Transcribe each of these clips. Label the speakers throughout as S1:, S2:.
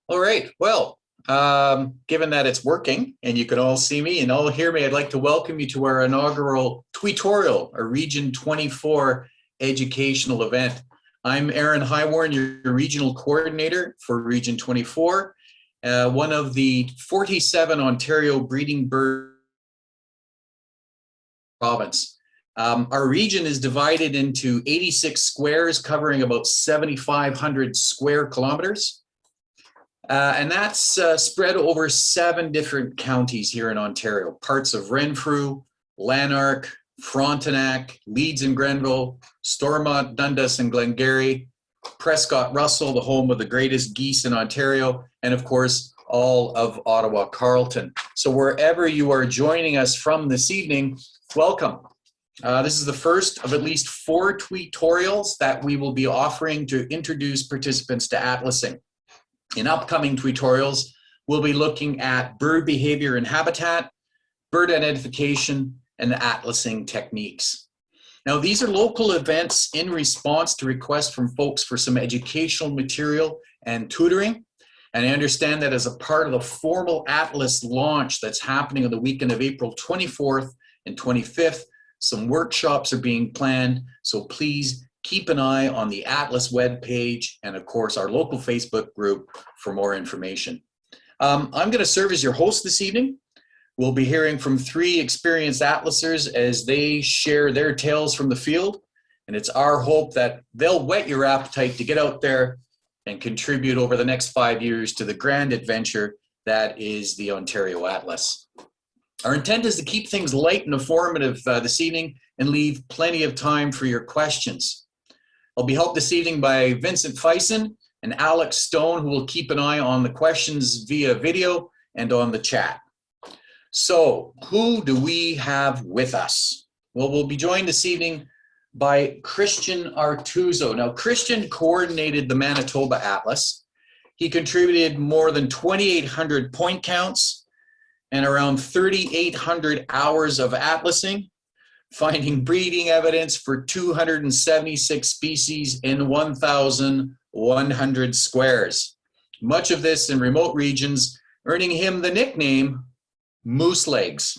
S1: All right. Well, given that it's working and you can all see me and all hear me, I'd like to welcome you to our inaugural Tweetorial, a Region 24 educational event. I'm Aaron Highwarn, your regional coordinator for Region 24, one of the 47 Ontario breeding bird province. Our region is divided into 86 squares covering about 7,500 square kilometers. And that's spread over 7 different counties here in Ontario, parts of Renfrew, Lanark, Frontenac, Leeds and Grenville, Stormont, Dundas and Glengarry, Prescott Russell, the home of the greatest geese in Ontario, and of course, all of Ottawa Carleton. So wherever you are joining us from this evening, welcome. This is the first of at least 4 Tweetorials that we will be offering to introduce participants to atlasing. In upcoming Tweetorials, we'll be looking at bird behavior and habitat, bird identification, and atlasing techniques. Now, these are local events in response to requests from folks for some educational material and tutoring. And I understand that as a part of the formal Atlas launch that's happening on the weekend of April 24th and 25th, some workshops are being planned, so please keep an eye on the Atlas webpage and, of course, our local Facebook group for more information. I'm going to serve as your host this evening. We'll be hearing from 3 experienced atlasers as they share their tales from the field, and it's our hope that they'll whet your appetite to get out there and contribute over the next 5 years to the grand adventure that is the Ontario Atlas. Our intent is to keep things light and informative this evening and leave plenty of time for your questions. I'll be helped this evening by Vincent Feisen and Alex Stone, who will keep an eye on the questions via video and on the chat. So, who do we have with us? Well, we'll be joined this evening by Christian Artuso. Now, Christian coordinated the Manitoba Atlas. He contributed more than 2,800 point counts and around 3,800 hours of atlasing, finding breeding evidence for 276 species in 1,100 squares. Much of this in remote regions, earning him the nickname Moose Legs.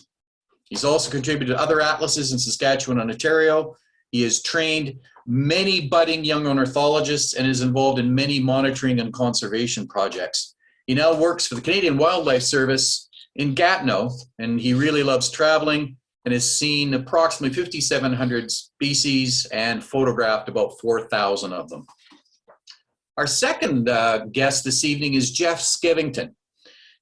S1: He's also contributed to other atlases in Saskatchewan and Ontario. He has trained many budding young ornithologists and is involved in many monitoring and conservation projects. He now works for the Canadian Wildlife Service in Gatineau, and he really loves traveling and has seen approximately 5,700 species and photographed about 4,000 of them. Our second guest this evening is Jeff Skevington.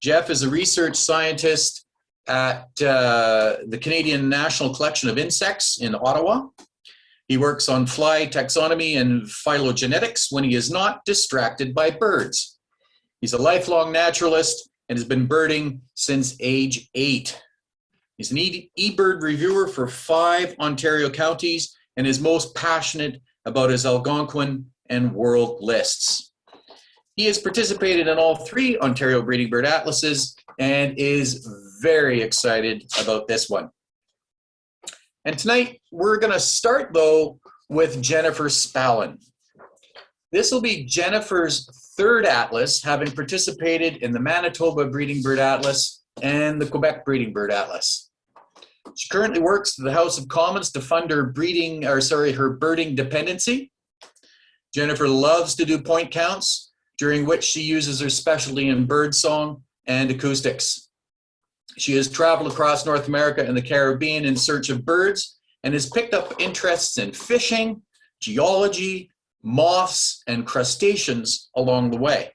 S1: Jeff is a research scientist at the Canadian National Collection of Insects in Ottawa. He works on fly taxonomy and phylogenetics when he is not distracted by birds. He's a lifelong naturalist and has been birding since age 8. He's an eBird reviewer for 5 Ontario counties and is most passionate about his Algonquin and world lists. He has participated in all 3 Ontario breeding bird atlases and is very excited about this one. And tonight we're going to start though with Jennifer Spallin. This will be Jennifer's 3rd atlas, having participated in the Manitoba Breeding Bird Atlas and the Quebec Breeding Bird Atlas. She currently works for the House of Commons to fund her her birding dependency. Jennifer loves to do point counts, during which she uses her specialty in birdsong and acoustics. She has traveled across North America and the Caribbean in search of birds and has picked up interests in fishing, geology, moths, and crustaceans along the way.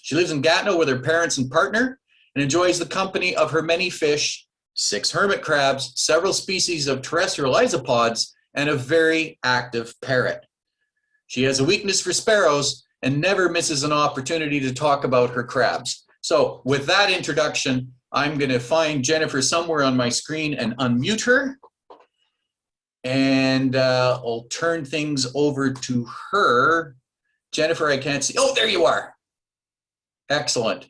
S1: She lives in Gatineau with her parents and partner and enjoys the company of her many fish, 6 hermit crabs, several species of terrestrial isopods, and a very active parrot. She has a weakness for sparrows and never misses an opportunity to talk about her crabs. So with that introduction, I'm going to find Jennifer somewhere on my screen and unmute her. And I'll turn things over to her. Jennifer, I can't see. Oh, there you are. Excellent.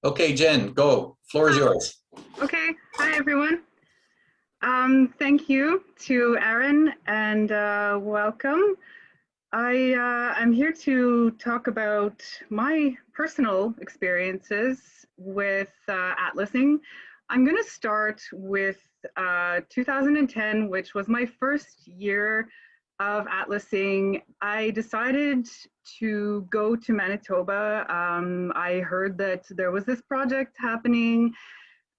S1: Okay, Jen, go. Floor is yours.
S2: Okay. Hi, everyone. Thank you to Aaron and welcome. I'm here to talk about my personal experiences with atlasing. I'm going to start with 2010, which was my first year of atlasing. I decided to go to Manitoba. I heard that there was this project happening,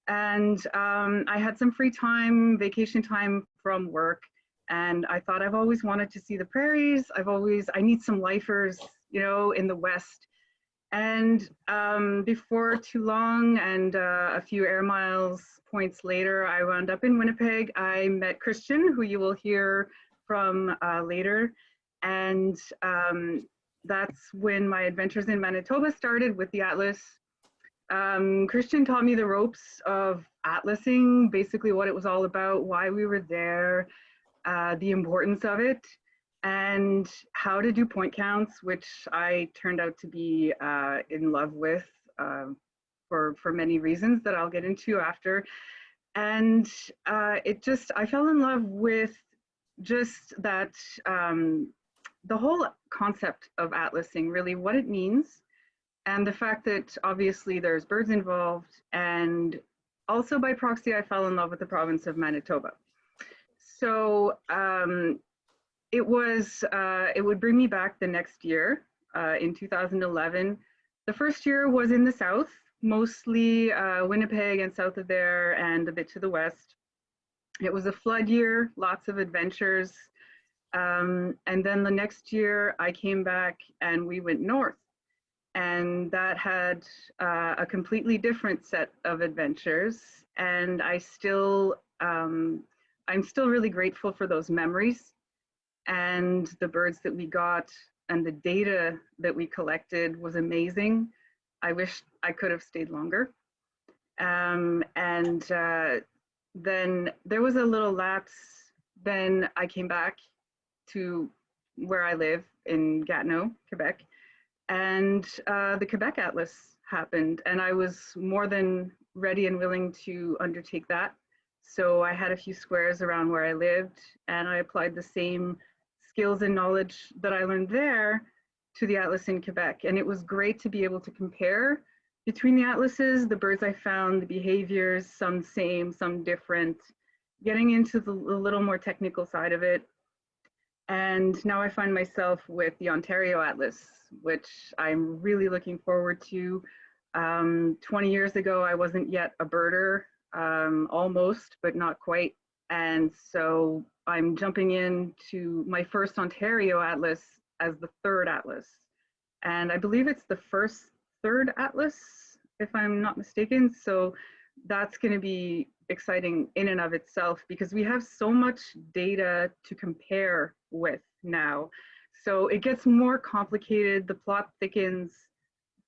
S2: and I had some free time, vacation time from work. And I thought, I've always wanted to see the prairies. I need some lifers, in the West. And before too long, and a few air miles points later, I wound up in Winnipeg. I met Christian, who you will hear from later. And that's when my adventures in Manitoba started with the Atlas. Christian taught me the ropes of atlasing, basically what it was all about, why we were there, the importance of it, and how to do point counts, which I turned out to be in love with for many reasons that I'll get into after. And I fell in love with just that, the whole concept of atlasing, really what it means, and the fact that obviously there's birds involved, and also by proxy, I fell in love with the province of Manitoba. So it would bring me back the next year in 2011. The first year was in the south, mostly Winnipeg and south of there, and a bit to the west. It was a flood year, lots of adventures. And then the next year I came back and we went north. And that had a completely different set of adventures. And I'm still really grateful for those memories and the birds that we got, and the data that we collected was amazing. I wish I could have stayed longer. And then there was a little lapse. Then I came back to where I live in Gatineau, Quebec. And the Quebec Atlas happened, and I was more than ready and willing to undertake that. So I had a few squares around where I lived, and I applied the same skills and knowledge that I learned there to the Atlas in Quebec. And it was great to be able to compare between the atlases, the birds I found, the behaviors, some same, some different, getting into the little more technical side of it. And now I find myself with the Ontario Atlas, which I'm really looking forward to. 20 years ago, I wasn't yet a birder, almost, but not quite. And so I'm jumping into my first Ontario Atlas as the third Atlas. And I believe it's the third Atlas, if I'm not mistaken. So that's going to be exciting in and of itself, because we have so much data to compare with now. So it gets more complicated, the plot thickens,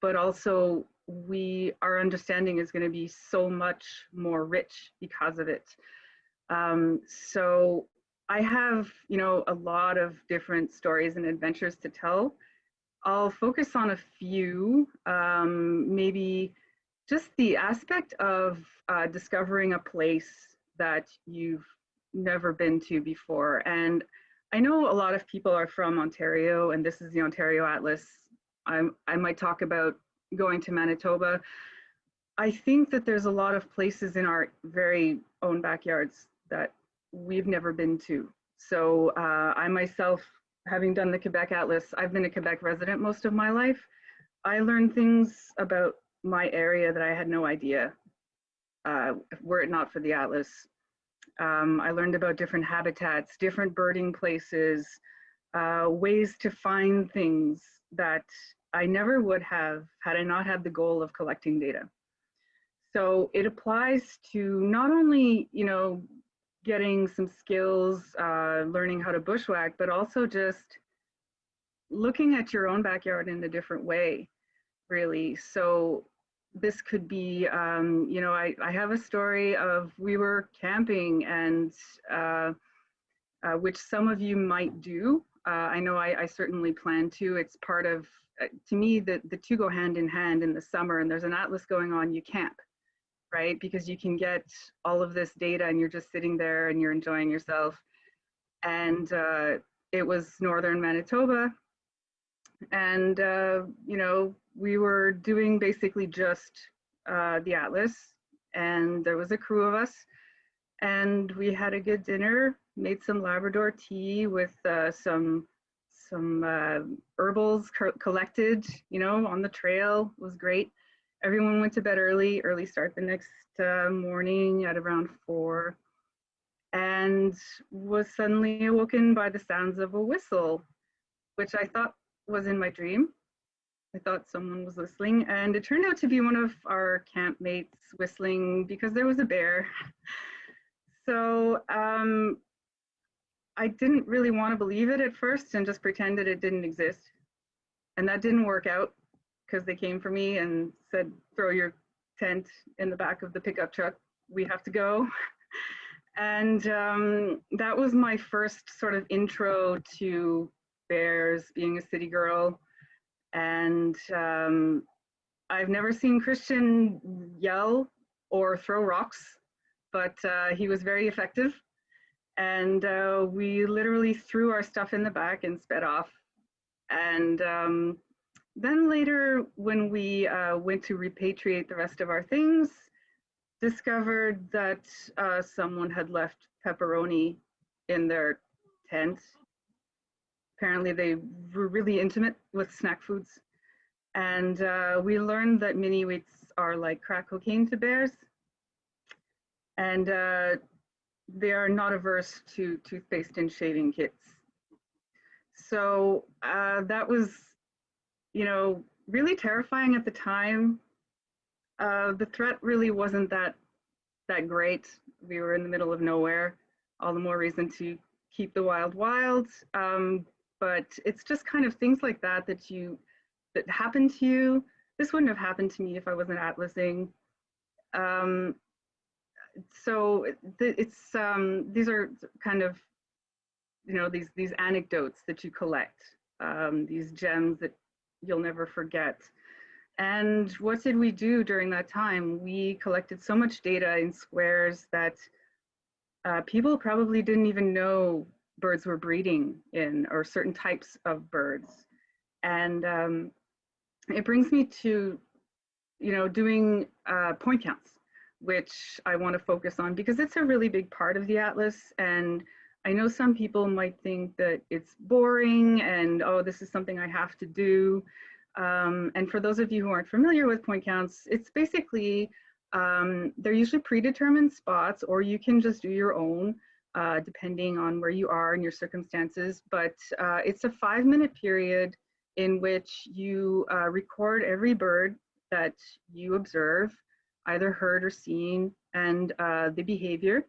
S2: but also our understanding is going to be so much more rich because of it. So I have, a lot of different stories and adventures to tell. I'll focus on a few, maybe just the aspect of discovering a place that you've never been to before. And I know a lot of people are from Ontario, and this is the Ontario Atlas. I might talk about going to Manitoba. I think that there's a lot of places in our very own backyards that we've never been to. So I myself, having done the Quebec Atlas, I've been a Quebec resident most of my life. I learned things about my area that I had no idea, were it not for the Atlas. I learned about different habitats, different birding places, ways to find things that I never would have had I not had the goal of collecting data. So it applies to not only, getting some skills, learning how to bushwhack, but also just looking at your own backyard in a different way, really. So this could be, I have a story of we were camping, and which some of you might do. I know I certainly plan to. It's part of, to me, the two go hand in hand in the summer, and there's an Atlas going on, you camp, right? Because you can get all of this data and you're just sitting there and you're enjoying yourself. And it was northern Manitoba. And, you know, we were doing basically just the Atlas, and there was a crew of us, and we had a good dinner, made some Labrador tea with some herbals collected, you know, on the trail. It was great. Everyone went to bed early start the next morning at around 4, and was suddenly awoken by the sounds of a whistle, which I thought was in my dream. I thought someone was whistling, and it turned out to be one of our campmates whistling because there was a bear. So I didn't really want to believe it at first and just pretended it didn't exist. And that didn't work out because they came for me and said, throw your tent in the back of the pickup truck. We have to go. And that was my first sort of intro to bears, being a city girl. And I've never seen Christian yell or throw rocks, but he was very effective. And we literally threw our stuff in the back and sped off. And then later, when we went to repatriate the rest of our things, discovered that someone had left pepperoni in their tent. Apparently they were really intimate with snack foods. And we learned that mini wheats are like crack cocaine to bears. And they are not averse to toothpaste and shaving kits. So that was, you know, really terrifying at the time. The threat really wasn't that great. We were in the middle of nowhere. All the more reason to keep the wild wild. But it's just kind of things like that that happen to you. This wouldn't have happened to me if I wasn't atlasing. So it's these are kind of, you know, these anecdotes that you collect, these gems that you'll never forget. And what did we do during that time? We collected so much data in squares that people probably didn't even know birds were breeding in, or certain types of birds. And it brings me to, you know, doing point counts, which I want to focus on because it's a really big part of the Atlas. And I know some people might think that it's boring and, oh, this is something I have to do. And for those of you who aren't familiar with point counts, it's basically, they're usually predetermined spots, or you can just do your own, depending on where you are and your circumstances. But it's a 5-minute period in which you record every bird that you observe, either heard or seen, and the behavior.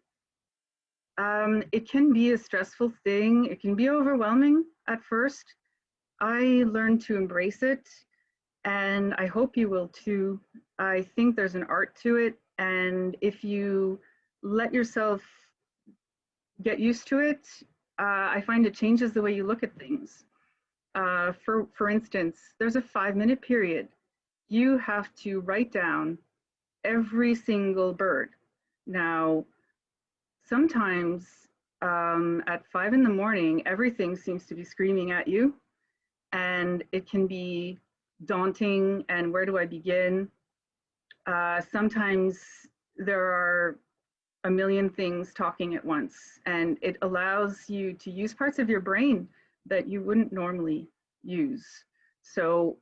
S2: It can be a stressful thing. It can be overwhelming at first. I learned to embrace it, and I hope you will too. I think there's an art to it, and if you let yourself get used to it, I find it changes the way you look at things. For instance, there's a 5-minute period. You have to write down every single bird. Now, sometimes at 5 in the morning, everything seems to be screaming at you, and it can be daunting, and where do I begin? Sometimes there are a million things talking at once, and it allows you to use parts of your brain that you wouldn't normally use. So,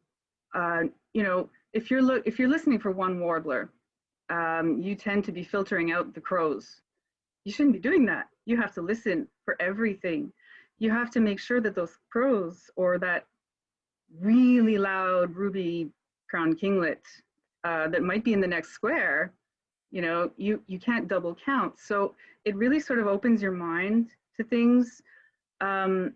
S2: you know, if you're listening for one warbler, you tend to be filtering out the crows. You shouldn't be doing that. You have to listen for everything. You have to make sure that those crows, or that really loud ruby crowned kinglet that might be in the next square, you know, you can't double count. So it really sort of opens your mind to things. The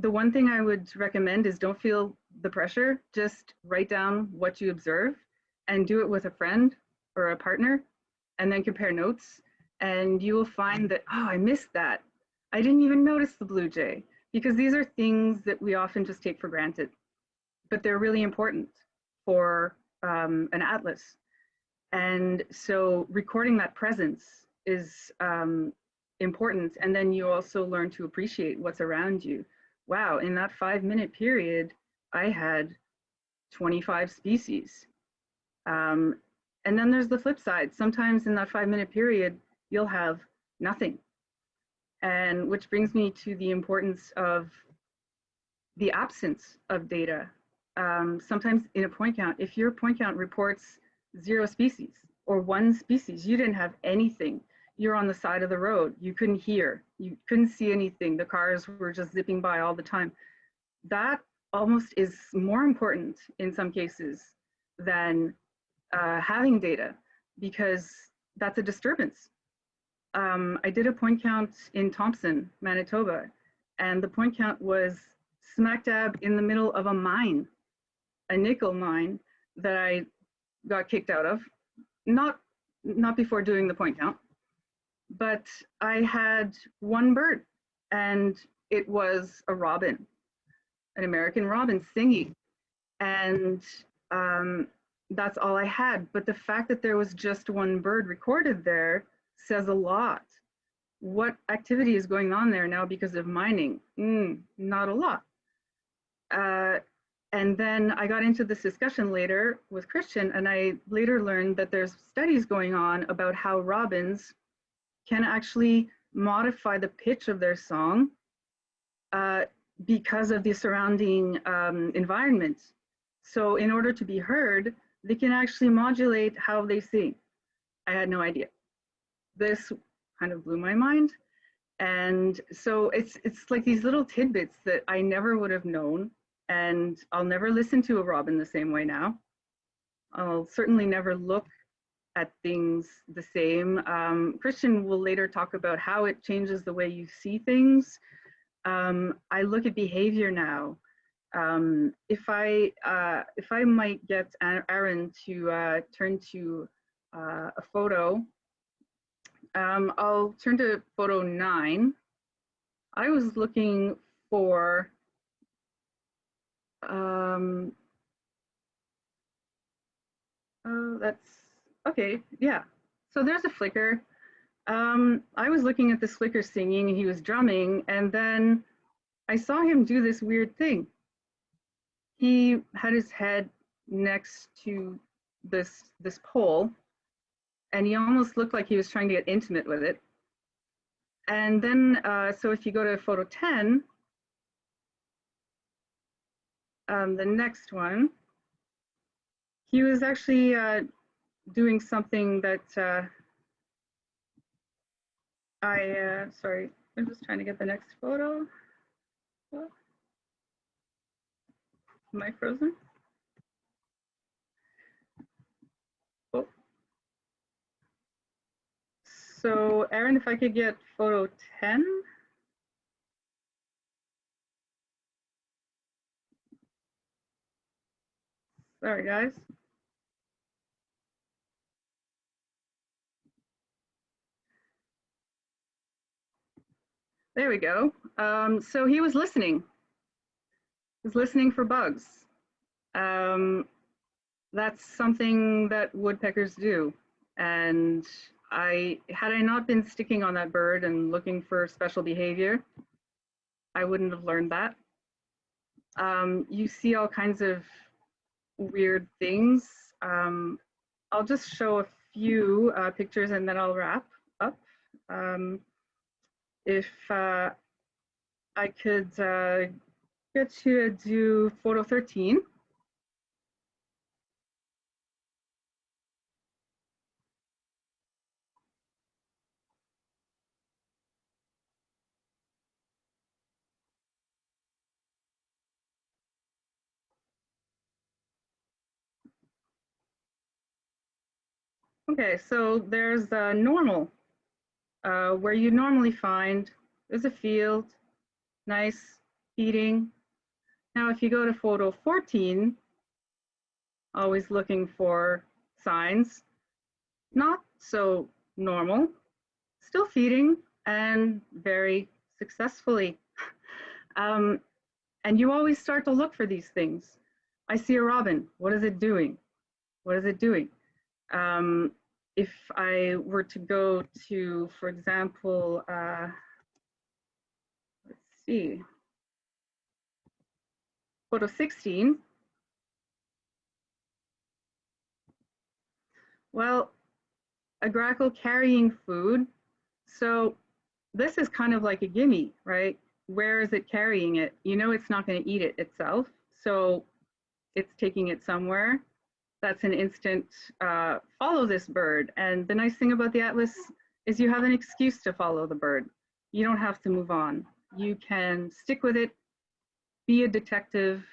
S2: one thing I would recommend is don't feel the pressure. Just write down what you observe and do it with a friend or a partner, and then compare notes. And you will find that, oh, I missed that. I didn't even notice the blue jay, because these are things that we often just take for granted, but they're really important for an atlas. And so recording that presence is important. And then you also learn to appreciate what's around you. Wow, in that 5-minute period, I had 25 species. And then there's the flip side. Sometimes in that 5-minute period, you'll have nothing. And which brings me to the importance of the absence of data. Sometimes in a point count, if your point count reports 0 species or 1 species, you didn't have anything. You're on the side of the road. You couldn't hear. You couldn't see anything. The cars were just zipping by all the time. That almost is more important in some cases than having data, because that's a disturbance. I did a point count in Thompson, Manitoba, and the point count was smack dab in the middle of a mine, a nickel mine that I got kicked out of, not before doing the point count, but I had 1 bird, and it was a robin, an American robin singing, and that's all I had. But the fact that there was just 1 bird recorded there says a lot. What activity is going on there now because of mining? Not a lot. And then I got into this discussion later with Christian, and I later learned that there's studies going on about how robins can actually modify the pitch of their song because of the surrounding environment. So in order to be heard, they can actually modulate how they sing. I had no idea. This kind of blew my mind. And so it's like these little tidbits that I never would have known, and I'll never listen to a robin the same way now. I'll certainly never look at things the same. Christian will later talk about how it changes the way you see things. I look at behavior now. If I might get Aaron to turn to a photo, I'll turn to photo 9. I was looking for oh, that's okay. Yeah. So there's a flicker. I was looking at this flicker singing, he was drumming, and then I saw him do this weird thing. He had his head next to this pole, and he almost looked like he was trying to get intimate with it. And then, so if you go to photo 10, the next one, he was actually doing something that sorry, I'm just trying to get the next photo. Oh. Am I frozen? Oh. So Aaron, if I could get photo 10. Sorry, guys. There we go. So he was listening. He was listening for bugs. That's something that woodpeckers do. And had I not been sticking on that bird and looking for special behavior, I wouldn't have learned that. You see all kinds of weird things. I'll just show a few pictures and then I'll wrap up. If I could get you to do photo 13. Okay, so there's normal, where you normally find, there's a field, nice, feeding. Now if you go to photo 14, always looking for signs, not so normal, still feeding and very successfully. And you always start to look for these things. I see a robin, what is it doing? What is it doing? if I were to go to, for example, let's see, photo 16, well, a grackle carrying food. So this is kind of like a gimme, right? Where is it carrying it? You know it's not going to eat it itself, so it's taking it somewhere. That's an instant follow this bird. And the nice thing about the Atlas is you have an excuse to follow the bird. You don't have to move on. You can stick with it, be a detective,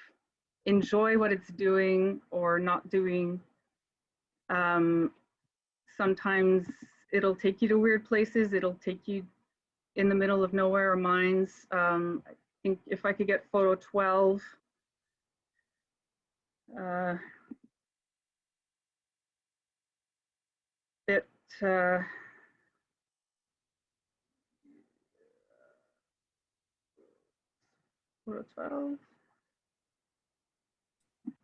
S2: enjoy what it's doing or not doing. Sometimes it'll take you to weird places. It'll take you in the middle of nowhere or mines. I think if I could get photo 12. Photo 12.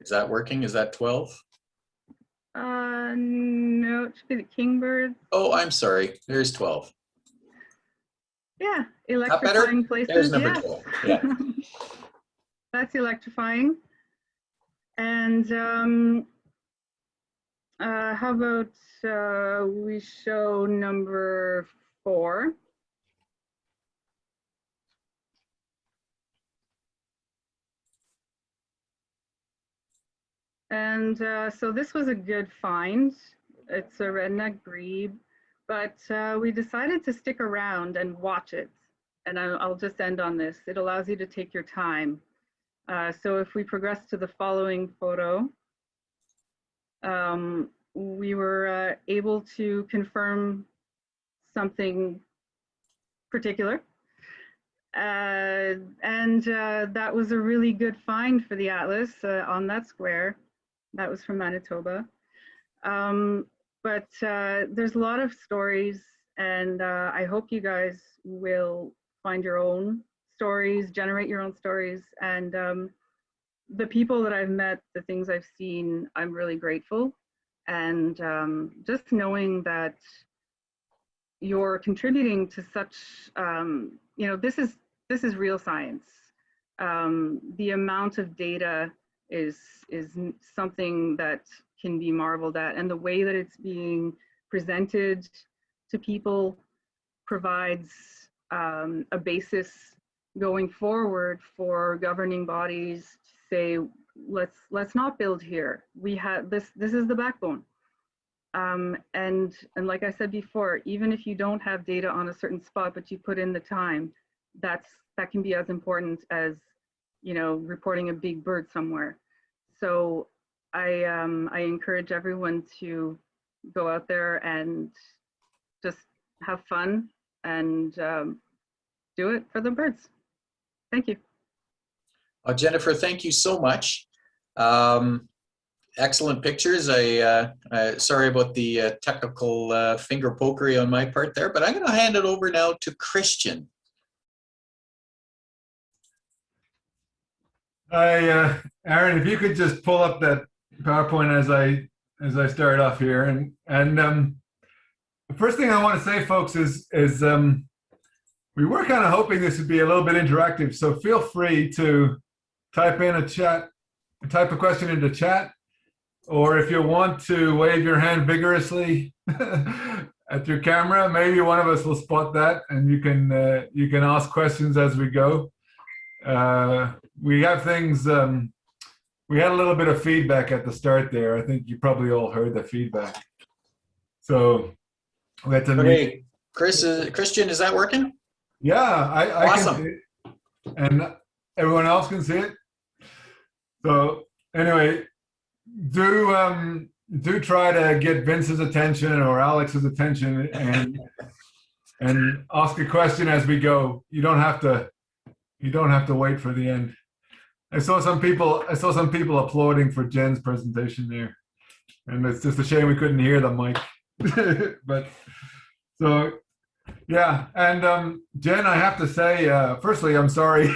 S1: Is that working? Is that 12?
S2: No, it should be the kingbird.
S1: Oh, I'm sorry. There's 12.
S2: Yeah, electrifying places.
S1: There's number
S2: yes.
S1: 12. Yeah.
S2: That's electrifying. And how about we show number 4? And so this was a good find. It's a redneck grebe, but we decided to stick around and watch it. And I'll just end on this. It allows you to take your time. So if we progress to the following photo, we were able to confirm something particular. And that was a really good find for the Atlas on that square. That was from Manitoba. But there's a lot of stories, and I hope you guys will find your own stories, generate your own stories. And the people that I've met, the things I've seen, I'm really grateful. And just knowing that you're contributing to such, you know, this is real science. The amount of data is something that can be marveled at, and the way that it's being presented to people provides a basis going forward for governing bodies to say, let's not build here. We have this is the backbone. And like I said before, even if you don't have data on a certain spot, but you put in the time, that can be as important as, you know, reporting a big bird somewhere. So I encourage everyone to go out there and just have fun and do it for the birds. Thank you.
S1: Jennifer, thank you so much. Excellent pictures. Sorry about the technical finger pokery on my part there, but I'm going to hand it over now to Christian.
S3: Hi, Aaron, if you could just pull up that PowerPoint as I start off here, and the first thing I want to say, folks, is we were kind of hoping this would be a little bit interactive, so feel free to type a question into chat, or if you want to wave your hand vigorously at your camera, maybe one of us will spot that, and you can ask questions as we go. We have things. We had a little bit of feedback at the start there. I think you probably all heard the feedback. So we had to.
S1: Okay, Christian, is that working?
S3: Yeah, I
S1: Awesome.
S3: can see it, and everyone else can see it. So anyway, do try to get Vince's attention or Alex's attention and ask a question as we go. You don't have to wait for the end. I saw some people applauding for Jen's presentation there, and it's just a shame we couldn't hear them, Mike. But so Yeah, and Jen, I have to say, firstly, I'm sorry.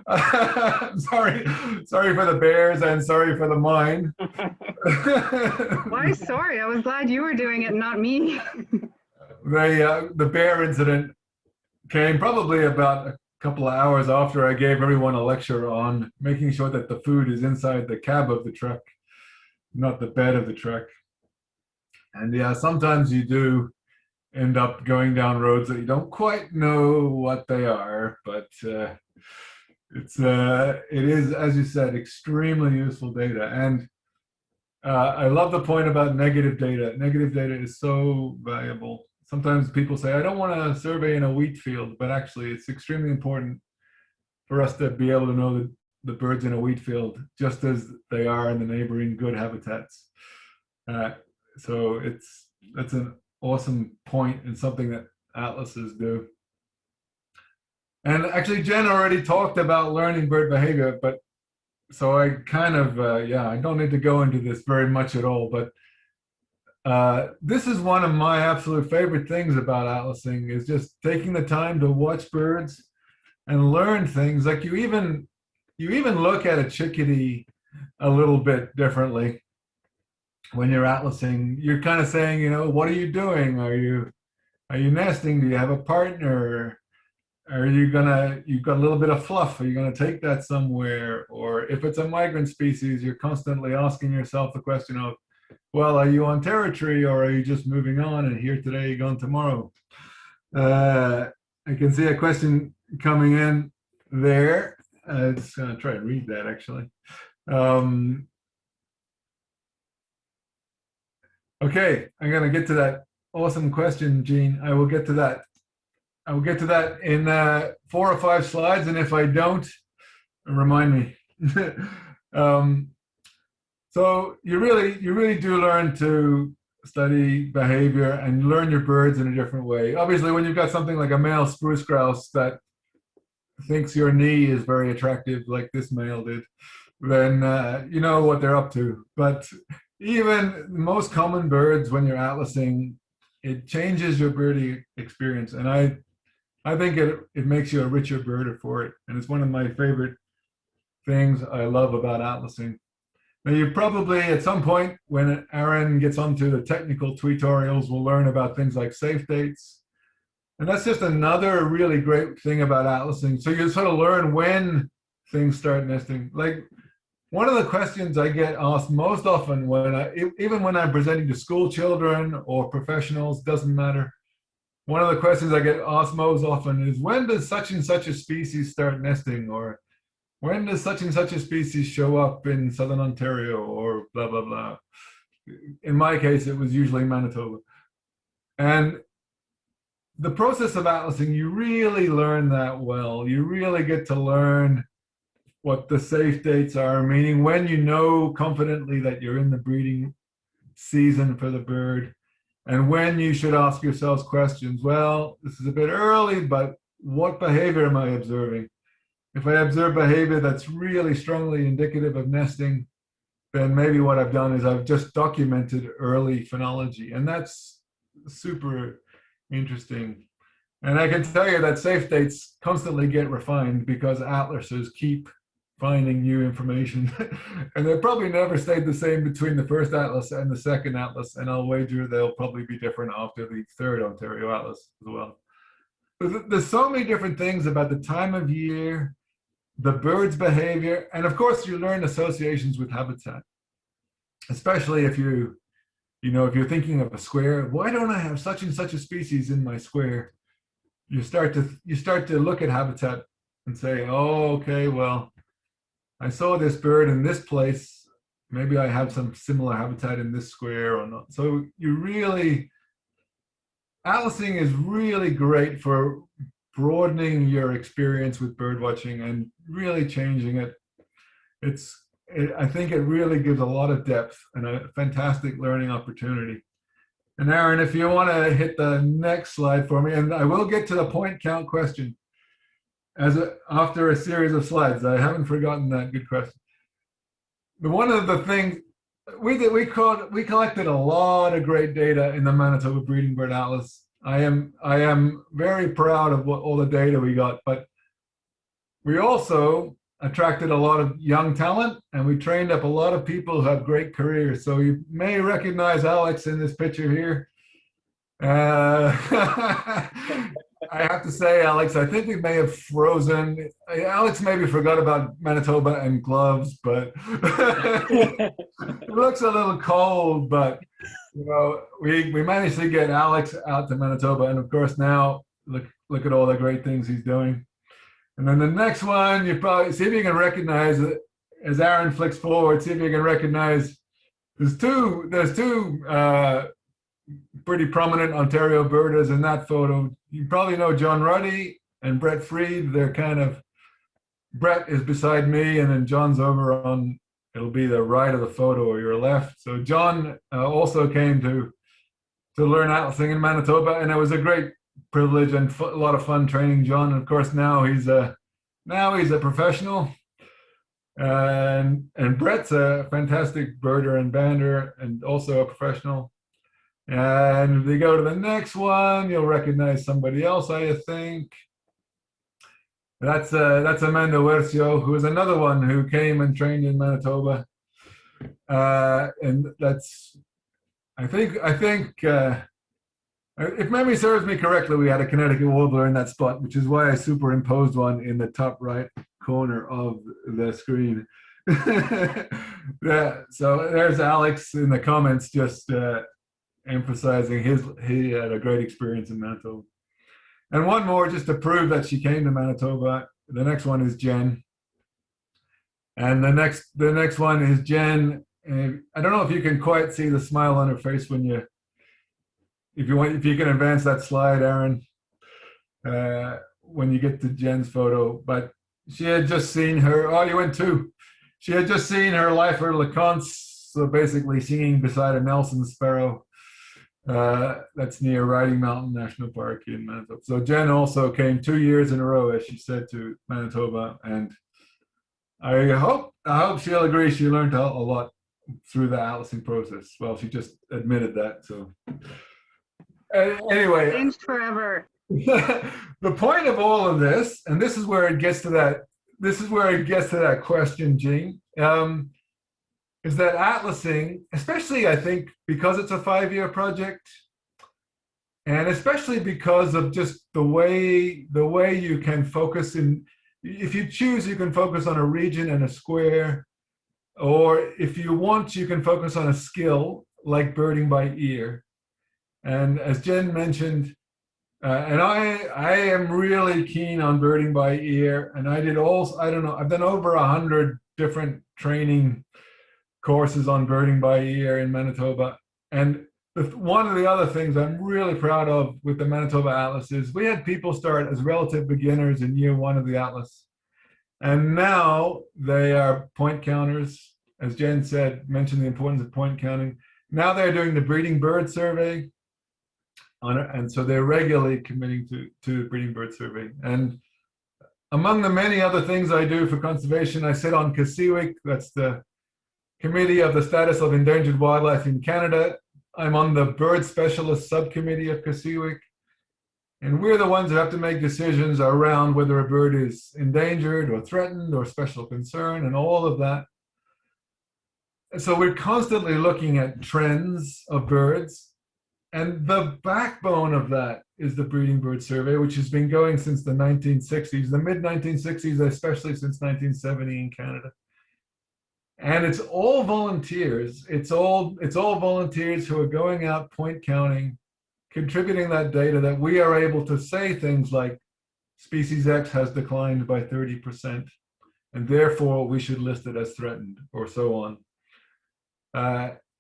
S3: I'm sorry for the bears and sorry for the mine.
S2: Why sorry? I was glad you were doing it, not me.
S3: The bear incident came probably about a couple of hours after I gave everyone a lecture on making sure that the food is inside the cab of the truck, not the bed of the truck. And yeah, sometimes you do end up going down roads that you don't quite know what they are, but it is, as you said, extremely useful data. And I love the point about negative data. Negative data is so valuable. Sometimes people say, I don't want to survey in a wheat field, but actually it's extremely important for us to be able to know the birds in a wheat field just as they are in the neighboring good habitats. So that's an awesome point and something that atlases do. And actually, Jen already talked about learning bird behavior, but so I kind of, I don't need to go into this very much at all, but this is one of my absolute favorite things about atlasing is just taking the time to watch birds and learn things. Like you even look at a chickadee a little bit differently when you're atlasing. You're kind of saying, you know, what are you doing? Are you nesting? Do you have a partner? Are you you've got a little bit of fluff, are you gonna take that somewhere? Or if it's a migrant species, you're constantly asking yourself the question of, well, are you on territory or are you just moving on and here today, gone tomorrow? I can see a question coming in there. I'm just gonna try and read that actually. Okay, I'm gonna get to that awesome question, Gene. I will get to that. I will get to that in 4 or 5 slides, and if I don't, remind me. So you really do learn to study behavior and learn your birds in a different way. Obviously, when you've got something like a male spruce grouse that thinks your knee is very attractive, like this male did, then you know what they're up to. But even most common birds, when you're atlasing, it changes your birdie experience, and I think it makes you a richer birder for it. And it's one of my favorite things I love about atlasing. Now you probably, at some point, when Aaron gets onto the technical tutorials, will learn about things like safe dates. And that's just another really great thing about atlasing. So you sort of learn when things start nesting. Like one of the questions I get asked most often even when I'm presenting to school children or professionals, doesn't matter. One of the questions I get asked most often is, when does such and such a species start nesting? Or when does such and such a species show up in Southern Ontario, or blah, blah, blah. In my case, it was usually Manitoba. And the process of atlasing, you really learn that well. You really get to learn what the safe dates are, meaning when you know confidently that you're in the breeding season for the bird. And when you should ask yourselves questions, well, this is a bit early, but what behavior am I observing? If I observe behavior that's really strongly indicative of nesting, then maybe what I've done is I've just documented early phenology. And that's super interesting. And I can tell you that safe dates constantly get refined because atlasers keep finding new information. And they'll probably never stayed the same between the first atlas and the second atlas, and I'll wager they'll probably be different after the third Ontario Atlas as well. There's so many different things about the time of year, the bird's behavior, and of course you learn associations with habitat. Especially if if you're thinking of a square, why don't I have such and such a species in my square? You start to look at habitat and say, oh, okay, well, I saw this bird in this place. Maybe I have some similar habitat in this square or not. So atlasing is really great for broadening your experience with bird watching and really changing it. I think it really gives a lot of depth and a fantastic learning opportunity. And Aaron, if you want to hit the next slide for me, and I will get to the point count question after a series of slides. I haven't forgotten that good question. One of the things we collected a lot of great data in the Manitoba Breeding Bird Atlas. I am very proud of all the data we got, but we also attracted a lot of young talent, and we trained up a lot of people who have great careers. So you may recognize Alex in this picture here. I have to say, Alex, I think we may have frozen. Alex maybe forgot about Manitoba and gloves, but it looks a little cold. But you know, we managed to get Alex out to Manitoba, and of course now look at all the great things he's doing. And then the next one, you probably see if you can recognize it as Aaron flicks forward. See if you can recognize. There's two pretty prominent Ontario birders in that photo. You probably know John Ruddy and Brett Freed. They're kind of, Brett is beside me, and then John's over on, it'll be the right of the photo or your left. So John also came to learn atlasing in Manitoba, and it was a great privilege and a lot of fun training John. And of course now he's a professional. And Brett's a fantastic birder and bander, and also a professional. And if they go to the next one, you'll recognize somebody else, I think. That's Amanda Wercio, who is another one who came and trained in Manitoba. And that's, I think, if memory serves me correctly, we had a Connecticut warbler in that spot, which is why I superimposed one in the top right corner of the screen. Yeah, so there's Alex in the comments, just emphasizing he had a great experience in Manitoba. And one more just to prove that she came to Manitoba. The next one is Jen. And the next one is Jen. I don't know if you can quite see the smile on her face when you, if you can advance that slide, Aaron, when you get to Jen's photo. But she had just seen her, oh, you went too. She had just seen her lifer LeConte, so basically singing beside a Nelson Sparrow. That's near Riding Mountain National Park in Manitoba. So Jen also came 2 years in a row, as she said, to Manitoba, and I hope she'll agree she learned a lot through the atlasing process. Well, she just admitted that. So anyway,
S2: Changed forever.
S3: the point of all of this, and this is where it gets to that. This is where it gets to that question, Jean. Is that atlasing, especially I think because it's a 5-year project, and especially because of just the way you can focus in, if you choose, you can focus on a region and a square, or if you want, you can focus on a skill like birding by ear. And as Jen mentioned, and I am really keen on birding by ear, and I did also, I don't know, I've done over 100 different training courses on birding by ear in Manitoba. And one of the other things I'm really proud of with the Manitoba Atlas is we had people start as relative beginners in year 1 of the Atlas. And now they are point counters. As Jen said, mentioned the importance of point counting. Now they're doing the breeding bird survey. And so they're regularly committing to the breeding bird survey. And among the many other things I do for conservation, I sit on CSIWIC, that's the Committee of the Status of Endangered Wildlife in Canada. I'm on the Bird Specialist Subcommittee of CSIWIC. And we're the ones that have to make decisions around whether a bird is endangered or threatened or special concern and all of that. And so we're constantly looking at trends of birds. And the backbone of that is the breeding bird survey, which has been going since the 1960s, the mid-1960s, especially since 1970 in Canada. And it's all volunteers. It's all volunteers who are going out point counting, contributing that data that we are able to say things like species X has declined by 30%, and therefore we should list it as threatened, or so on.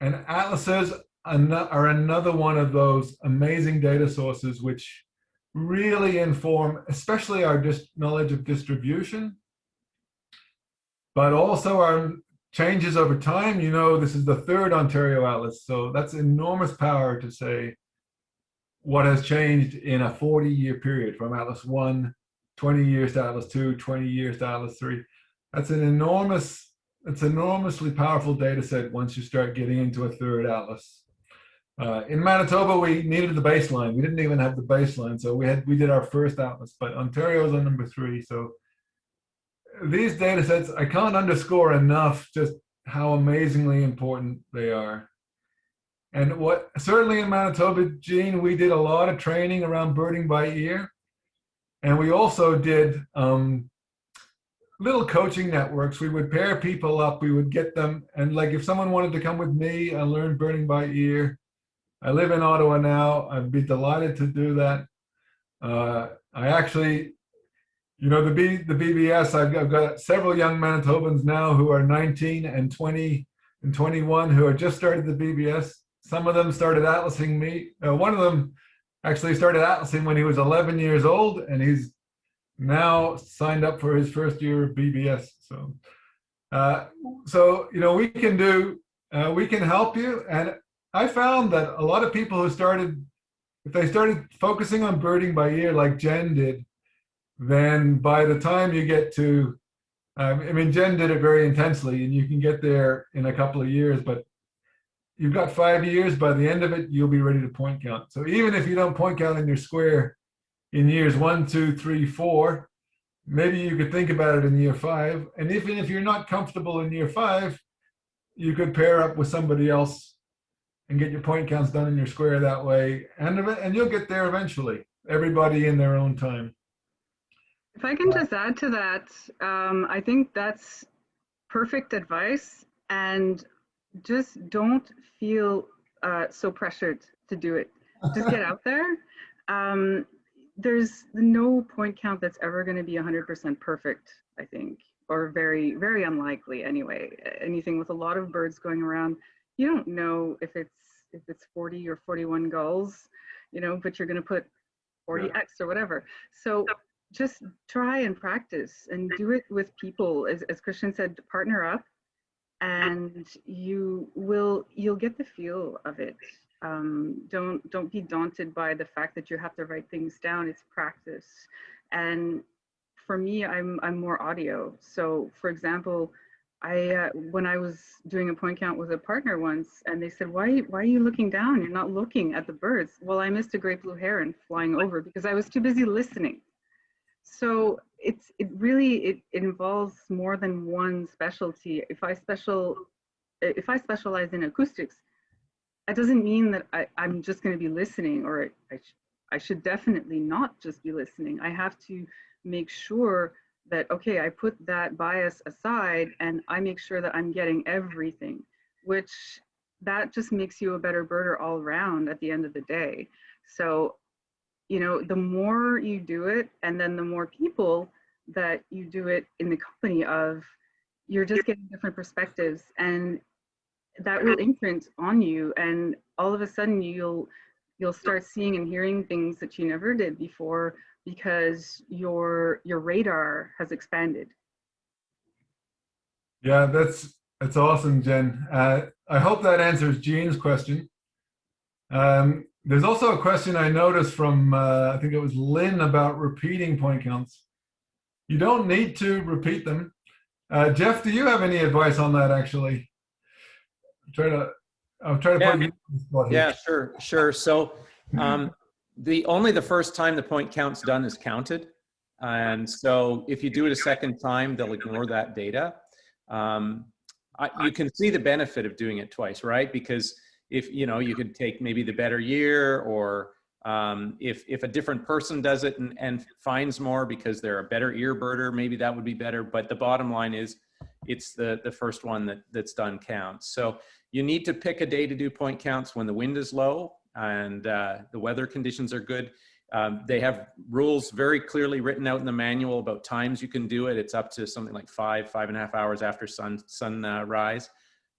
S3: And atlases are another one of those amazing data sources which really inform, especially our knowledge of distribution, but also our changes over time. You know, this is the 3rd Ontario Atlas, so that's enormous power to say what has changed in a 40-year period from Atlas 1, 20 years to Atlas 2, 20 years to Atlas 3. That's an enormously powerful data set once you start getting into a 3rd Atlas. In Manitoba, we needed the baseline. We didn't even have the baseline, so we did our first atlas. But Ontario is on number 3. So these data sets, I can't underscore enough just how amazingly important they are. And what certainly in Manitoba, Gene, we did a lot of training around birding by ear, and we also did little coaching networks. We would pair people up. We would get them, and like if someone wanted to come with me and learn birding by ear, I live in Ottawa now. I'd be delighted to do that. I actually, you know, the BBS, I've got several young Manitobans now who are 19 and 20 and 21 who have just started the BBS. Some of them started atlasing me. One of them actually started atlasing when he was 11 years old, and he's now signed up for his first year of BBS. So you know, we can help you. And I found that a lot of people who started, if they started focusing on birding by ear like Jen did, then by the time you get to, I mean, Jen did it very intensely, and you can get there in a couple of years, but you've got 5 years. By the end of it, you'll be ready to point count. So even if you don't point count in your square in years 1, 2, 3, 4, maybe you could think about it in year 5. And even if you're not comfortable in year 5, you could pair up with somebody else and get your point counts done in your square that way. And you'll get there eventually, everybody in their own time.
S2: If I can just add to that, I think that's perfect advice. And just don't feel so pressured to do it. Just get out there. There's no point count that's ever going to be 100% perfect, I think, or very, very unlikely anyway. Anything with a lot of birds going around, you don't know if it's 40 or 41 gulls, you know, but you're going to put 40x or whatever. So just try and practice and do it with people, as Christian said, partner up, and you'll get the feel of it. Don't be daunted by the fact that you have to write things down. It's practice. And for me, I'm more audio. So for example, when I was doing a point count with a partner once, and they said, why are you looking down? You're not looking at the birds. Well, I missed a great blue heron flying over because I was too busy listening. So it really involves more than one specialty. If I specialize in acoustics, that doesn't mean that I'm just going to be listening, or I should definitely not just be listening. I have to make sure that, okay, I put that bias aside and I make sure that I'm getting everything, which that just makes you a better birder all around at the end of the day. So, you know, the more you do it, and then the more people that you do it in the company of, you're just getting different perspectives, and that will imprint on you, and all of a sudden you'll start seeing and hearing things that you never did before because your radar has expanded.
S3: Yeah, that's awesome, Jen. I hope that answers Jean's question. There's also a question I noticed from, I think it was Lynn, about repeating point counts. You don't need to repeat them. Jeff, do you have any advice on that, actually? I'll try to put you on the spot here.
S4: Yeah, sure. So only the first time the point count's done is counted. And so if you do it a second time, they'll ignore that data. You can see the benefit of doing it twice, right? Because if, you know, you could take maybe the better year, or if a different person does it and finds more because they're a better ear birder, maybe that would be better. But the bottom line is it's the first one that's done counts. So you need to pick a day to do point counts when the wind is low and the weather conditions are good. They have rules very clearly written out in the manual about times you can do it. It's up to something like 5.5 hours after sunrise.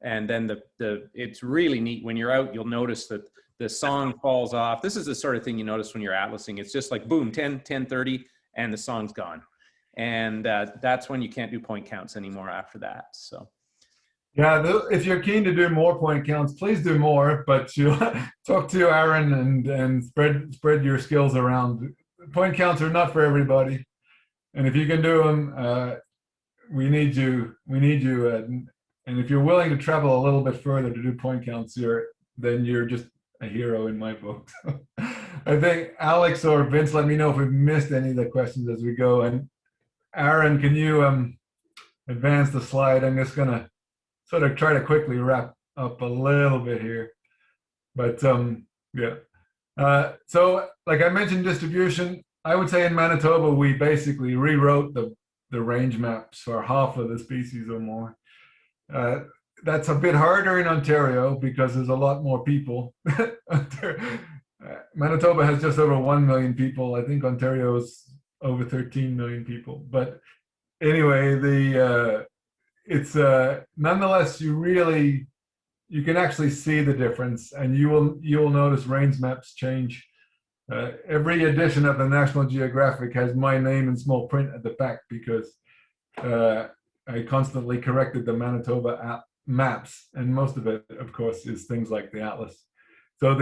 S4: And then it's really neat when you're out, you'll notice that the song falls off. This is the sort of thing you notice when you're atlasing. It's just like boom, 10:30, and the song's gone. And that's when you can't do point counts anymore after that. So.
S3: Yeah, if you're keen to do more point counts, please do more, but you talk to Aaron and spread your skills around. Point counts are not for everybody. And if you can do them, we need you. And if you're willing to travel a little bit further to do point counts, then you're just a hero in my book. I think Alex or Vince, let me know if we've missed any of the questions as we go. And Aaron, can you advance the slide? I'm just gonna sort of try to quickly wrap up a little bit here. But yeah. So like I mentioned, distribution, I would say in Manitoba, we basically rewrote the range maps for half of the species or more. That's a bit harder in Ontario because there's a lot more people. Manitoba has just over 1 million people. I think Ontario is over 13 million people. But anyway, it's nonetheless, you can actually see the difference, and you'll notice range maps change. Every edition of the National Geographic has my name in small print at the back because I constantly corrected the Manitoba maps, and most of it, of course, is things like the Atlas. So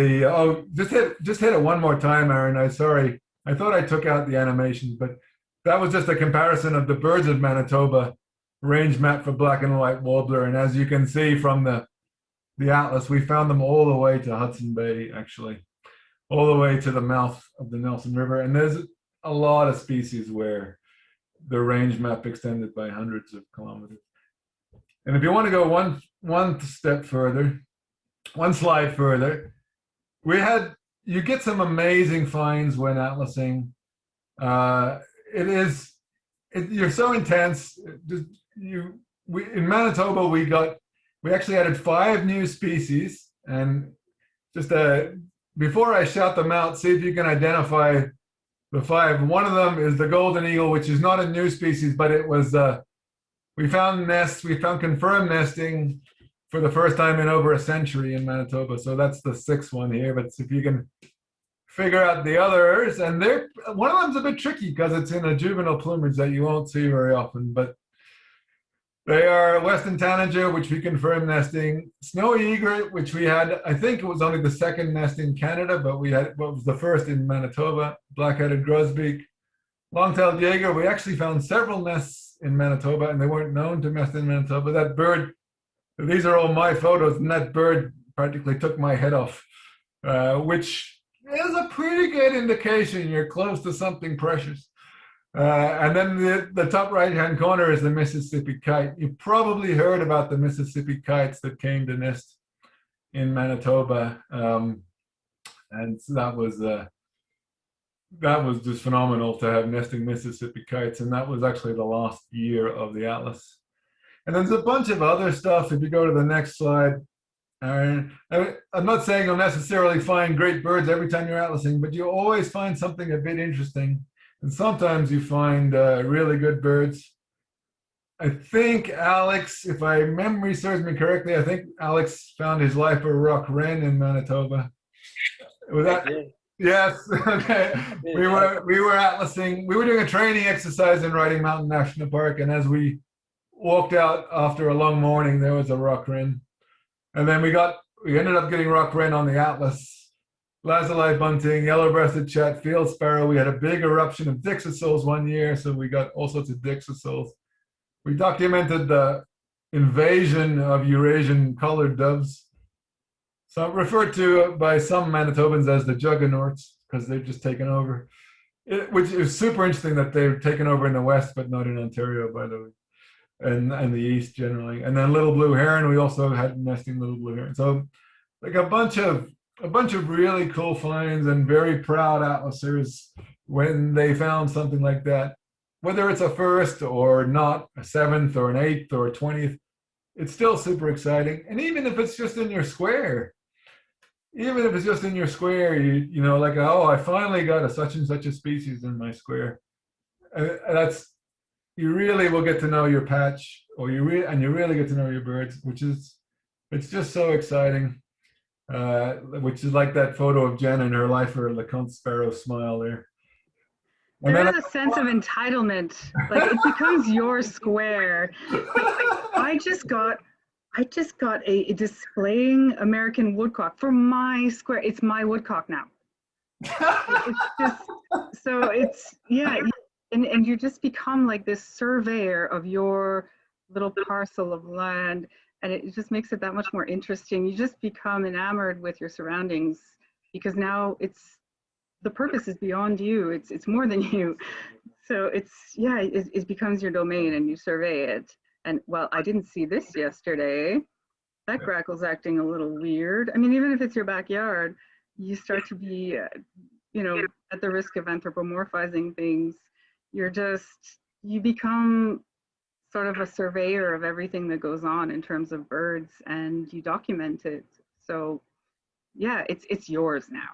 S3: just hit it one more time, Aaron. I'm sorry. I thought I took out the animations, but that was just a comparison of the birds of Manitoba range map for black and white warbler. And as you can see from the Atlas, we found them all the way to Hudson Bay, actually, all the way to the mouth of the Nelson River. And there's a lot of species where the range map extended by hundreds of kilometers. And if you want to go one step further, one slide further, you get some amazing finds when atlasing. You're so intense. In Manitoba, we actually added 5 new species, and just before I shout them out, see if you can identify the 5. One of them is the golden eagle, which is not a new species, but it was we found confirmed nesting for the first time in over a century in Manitoba. So that's the 6th one here. But if you can figure out the others, and one of them's a bit tricky because it's in a juvenile plumage that you won't see very often, but they are Western Tanager, which we confirmed nesting, snowy egret, which we had, I think it was only the 2nd nest in Canada, but we had what was the 1st in Manitoba, black-headed grosbeak, long-tailed jaeger. We actually found several nests in Manitoba, and they weren't known to nest in Manitoba. That bird, these are all my photos, and that bird practically took my head off, which is a pretty good indication you're close to something precious. And then the top right-hand corner is the Mississippi kite. You probably heard about the Mississippi kites that came to nest in Manitoba, and so that was just phenomenal to have nesting Mississippi kites, and that was actually the last year of the Atlas. And there's a bunch of other stuff. If you go to the next slide, Aaron, I'm not saying you'll necessarily find great birds every time you're atlasing, but you always find something a bit interesting. And sometimes you find really good birds. I think Alex, if my memory serves me correctly, I think Alex found his lifer rock wren in Manitoba. Was that? Yes. Okay. We were atlasing. We were doing a training exercise in Riding Mountain National Park, and as we walked out after a long morning, there was a rock wren, and then we ended up getting rock wren on the Atlas, lazuli bunting, yellow-breasted chat, field sparrow. We had a big eruption of dixosols one year, so we got all sorts of dixosols. We documented the invasion of Eurasian colored doves, so referred to by some Manitobans as the juggernauts because they've just taken over, which is super interesting that they've taken over in the West, but not in Ontario, by the way. And the East generally, and then little blue heron. We also had nesting little blue heron. So, like a bunch of really cool finds, and very proud atlasers when they found something like that. Whether it's a 1st or not, a 7th or an 8th or a 20th, it's still super exciting. And even if it's just in your square, you know, like, oh, I finally got a such and such a species in my square. You really will get to know your patch, and you really get to know your birds, it's just so exciting. Which is like that photo of Jen and her lifer, LeConte Sparrow smile there. And
S2: there is a sense of entitlement, like it becomes your square. I just got a displaying American woodcock for my square. It's my woodcock now. It's just so yeah. And you just become like this surveyor of your little parcel of land. and it just makes it that much more interesting. You just become enamored with your surroundings because now the purpose is beyond you. It's more than you. So it becomes your domain and you survey it. And well, I didn't see this yesterday. That grackle's acting a little weird. I mean, even if it's your backyard, you start to be, at the risk of anthropomorphizing things. You become sort of a surveyor of everything that goes on in terms of birds, and you document it. So yeah, it's yours now.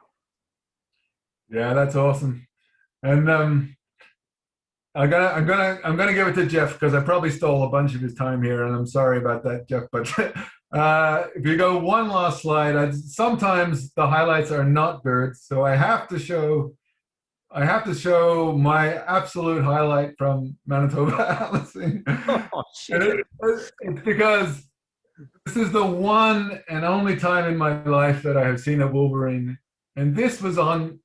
S3: Yeah, that's awesome. And I'm gonna give it to Jeff because I probably stole a bunch of his time here, and I'm sorry about that, Jeff. But if you go one last slide, sometimes the highlights are not birds, so I have to show my absolute highlight from Manitoba Atlasing.
S4: Oh, shit.
S3: And it's because this is the one and only time in my life that I have seen a wolverine, and this was on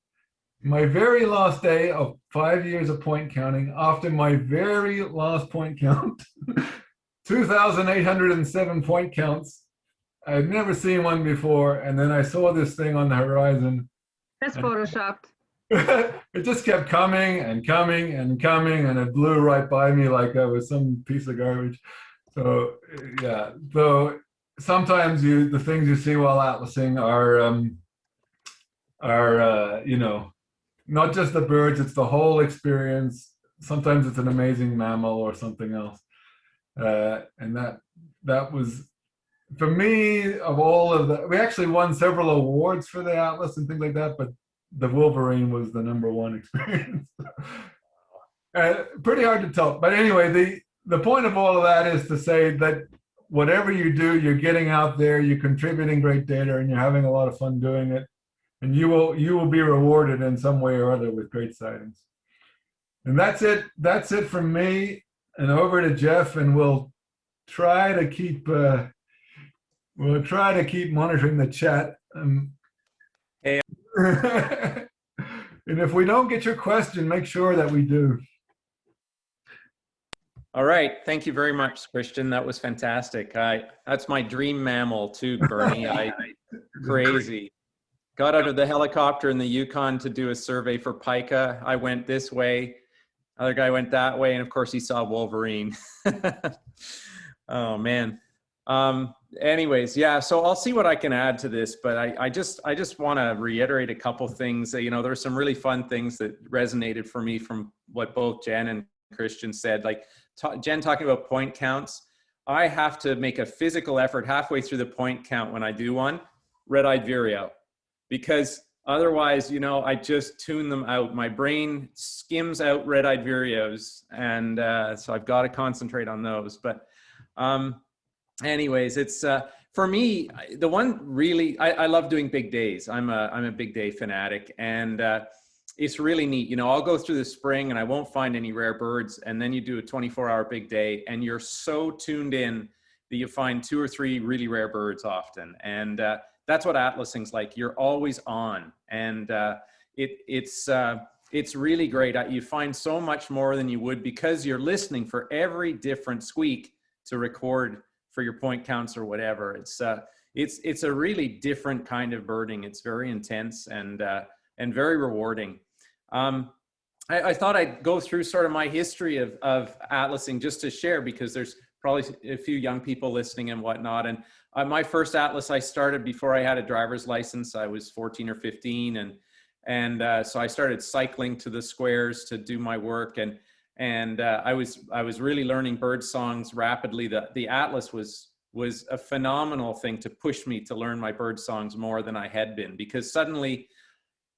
S3: my very last day of 5 years of point counting. After my very last point count, 2,807 point counts. I had never seen one before, and then I saw this thing on the horizon.
S2: That's photoshopped.
S3: It just kept coming and coming and coming, and it blew right by me like I was some piece of garbage. So yeah, so sometimes the things you see while atlasing are not just the birds, it's the whole experience. Sometimes it's an amazing mammal or something else. And that was, for me, of all of the, we actually won several awards for the Atlas and things like that, but the wolverine was the #1 experience. Pretty hard to tell. But anyway, the point of all of that is to say that whatever you do, you're getting out there, you're contributing great data, and you're having a lot of fun doing it. And you will be rewarded in some way or other with great sightings. And that's it. That's it from me. And over to Jeff, and we'll try to keep monitoring the chat.
S4: Hey.
S3: And if we don't get your question, make sure that we do.
S4: All right. Thank you very much, Christian. That was fantastic. That's my dream mammal too, Bernie. Crazy. Got out of the helicopter in the Yukon to do a survey for pika. I went this way. Other guy went that way. And of course he saw wolverine. Oh man. Anyways, yeah, so I'll see what I can add to this, but I just want to reiterate a couple things. There were some really fun things that resonated for me from what both Jen and Christian said. Like Jen talking about point counts. I have to make a physical effort halfway through the point count when I do one, red-eyed vireo. Because otherwise, I just tune them out. My brain skims out red-eyed vireos, and so I've got to concentrate on those. But anyways, it's for me, the one really, I love doing big days. I'm a big day fanatic, and it's really neat. I'll go through the spring and I won't find any rare birds, and then you do a 24-hour big day, and you're so tuned in that you find 2 or 3 really rare birds often, and that's what atlasing's like. You're always on, and it's really great. You find so much more than you would because you're listening for every different squeak to record for your point counts or whatever. It's a really different kind of birding. It's very intense and very rewarding. I thought I'd go through sort of my history of atlasing just to share, because there's probably a few young people listening and whatnot. And my first atlas I started before I had a driver's license. I was 14 or 15, and so I started cycling to the squares to do my work, and I was really learning bird songs rapidly. The atlas was a phenomenal thing to push me to learn my bird songs more than I had been, because suddenly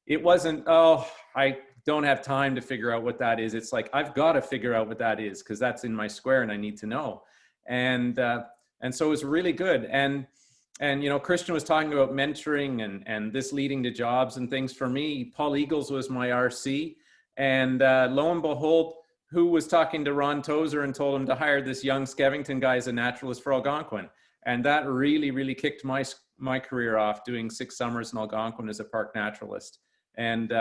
S4: it wasn't, oh, I don't have time to figure out what that is. It's like, I've got to figure out what that is, because that's in my square and I need to know. And so it was really good. And Christian was talking about mentoring and this leading to jobs and things. For me, Paul Eagles was my RC, and lo and behold, who was talking to Ron Tozer and told him to hire this young Skevington guy as a naturalist for Algonquin. And that really, really kicked my career off, doing 6 summers in Algonquin as a park naturalist, and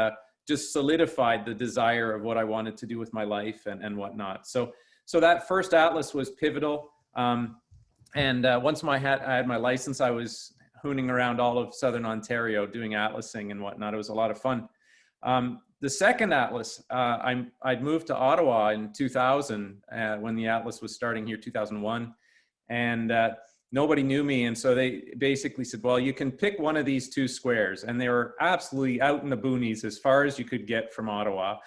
S4: just solidified the desire of what I wanted to do with my life and whatnot. So that first atlas was pivotal. And once I had my license, I was hooning around all of Southern Ontario doing atlasing and whatnot. It was a lot of fun. The second Atlas, I'd moved to Ottawa in 2000 when the Atlas was starting here, 2001. And nobody knew me. And so they basically said, well, you can pick one of these two squares. And they were absolutely out in the boonies as far as you could get from Ottawa.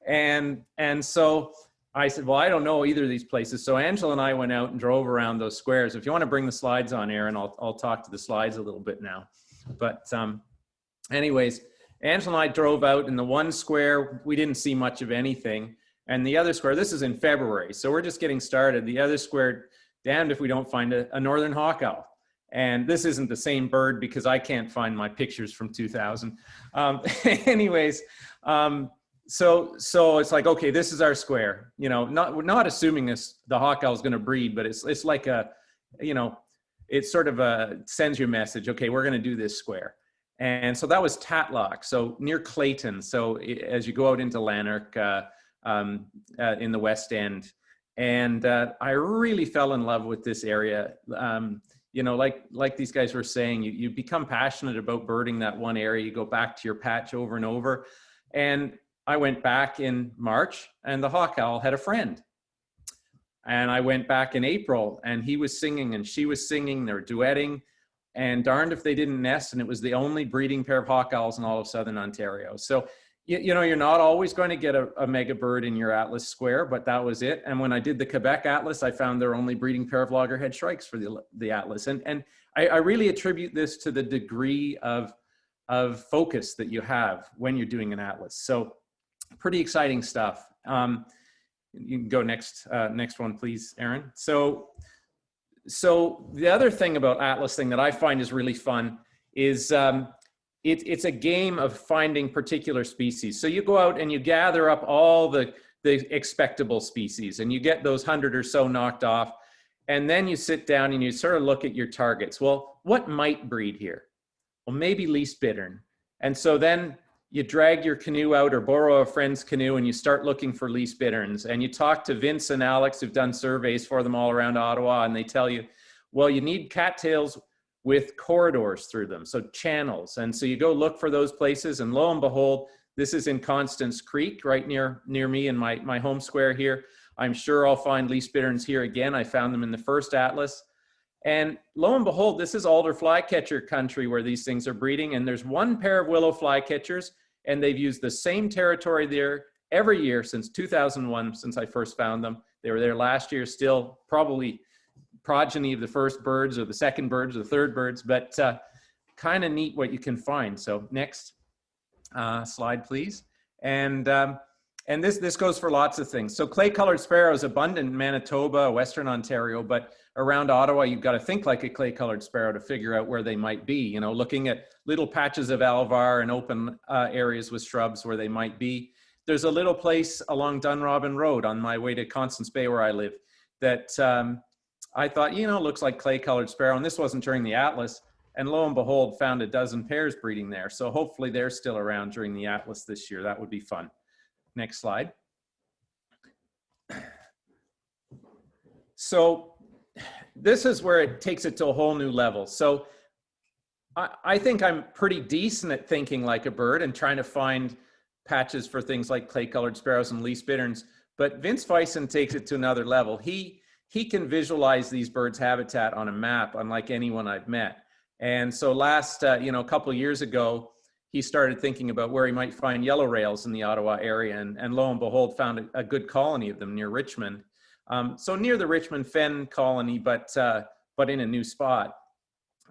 S4: And so I said, well, I don't know either of these places. So Angela and I went out and drove around those squares. If you want to bring the slides on, Aaron, I'll talk to the slides a little bit now. But anyways, Angela and I drove out in the one square. We didn't see much of anything. And the other square, this is in February, so we're just getting started. The other square, damned if we don't find a northern hawk owl. And this isn't the same bird because I can't find my pictures from 2000. Anyways, so it's like, okay, this is our square. You know, we're not assuming the hawk owl is going to breed, but it's like a, you know, it sort of sends you a message. Okay, we're going to do this square. And so that was Tatlock, so near Clayton. So as you go out into Lanark in the West End, and I really fell in love with this area. You know, like these guys were saying, you become passionate about birding that one area. You go back to your patch over and over. And I went back in March, and the hawk owl had a friend. And I went back in April, and he was singing and she was singing. They were duetting. And darned if they didn't nest, and it was the only breeding pair of hawk owls in all of Southern Ontario. So, you know, you're not always going to get a mega bird in your Atlas square, but that was it. And when I did the Quebec Atlas, I found their only breeding pair of loggerhead shrikes for the Atlas. And I really attribute this to the degree of focus that you have when you're doing an Atlas. So pretty exciting stuff. You can go next one, please, Aaron. So the other thing about atlasing that I find is really fun is it's a game of finding particular species. So you go out and you gather up all the expectable species, and you get those 100 or so knocked off. And then you sit down and you sort of look at your targets. Well, what might breed here? Well, maybe least bittern. And so then you drag your canoe out or borrow a friend's canoe and you start looking for least bitterns. And you talk to Vince and Alex who've done surveys for them all around Ottawa, and they tell you, well, you need cattails with corridors through them, so channels. And so you go look for those places, and lo and behold, this is in Constance Creek, right near me in my home square here. I'm sure I'll find least bitterns here again. I found them in the first Atlas. And lo and behold, this is alder flycatcher country where these things are breeding. And there's one pair of willow flycatchers, and they've used the same territory there every year since 2001, since I first found them. They were there last year, still probably progeny of the first birds or the second birds or the third birds, but kind of neat what you can find. So next slide, please. And this goes for lots of things. So clay-colored sparrow is abundant in Manitoba, Western Ontario, but around Ottawa, you've got to think like a clay-colored sparrow to figure out where they might be. You know, looking at little patches of alvar and open areas with shrubs where they might be. There's a little place along Dunrobin Road on my way to Constance Bay where I live that I thought, you know, looks like clay-colored sparrow. And this wasn't during the Atlas. And lo and behold, found a dozen pairs breeding there. So hopefully they're still around during the Atlas this year. That would be fun. Next slide. So this is where it takes it to a whole new level. So I think I'm pretty decent at thinking like a bird and trying to find patches for things like clay-colored sparrows and least bitterns. But Vince Fison takes it to another level. He can visualize these birds' habitat on a map, unlike anyone I've met. And so last, a couple of years ago, he started thinking about where he might find yellow rails in the Ottawa area, and lo and behold, found a good colony of them near Richmond. So near the Richmond Fen colony, but in a new spot.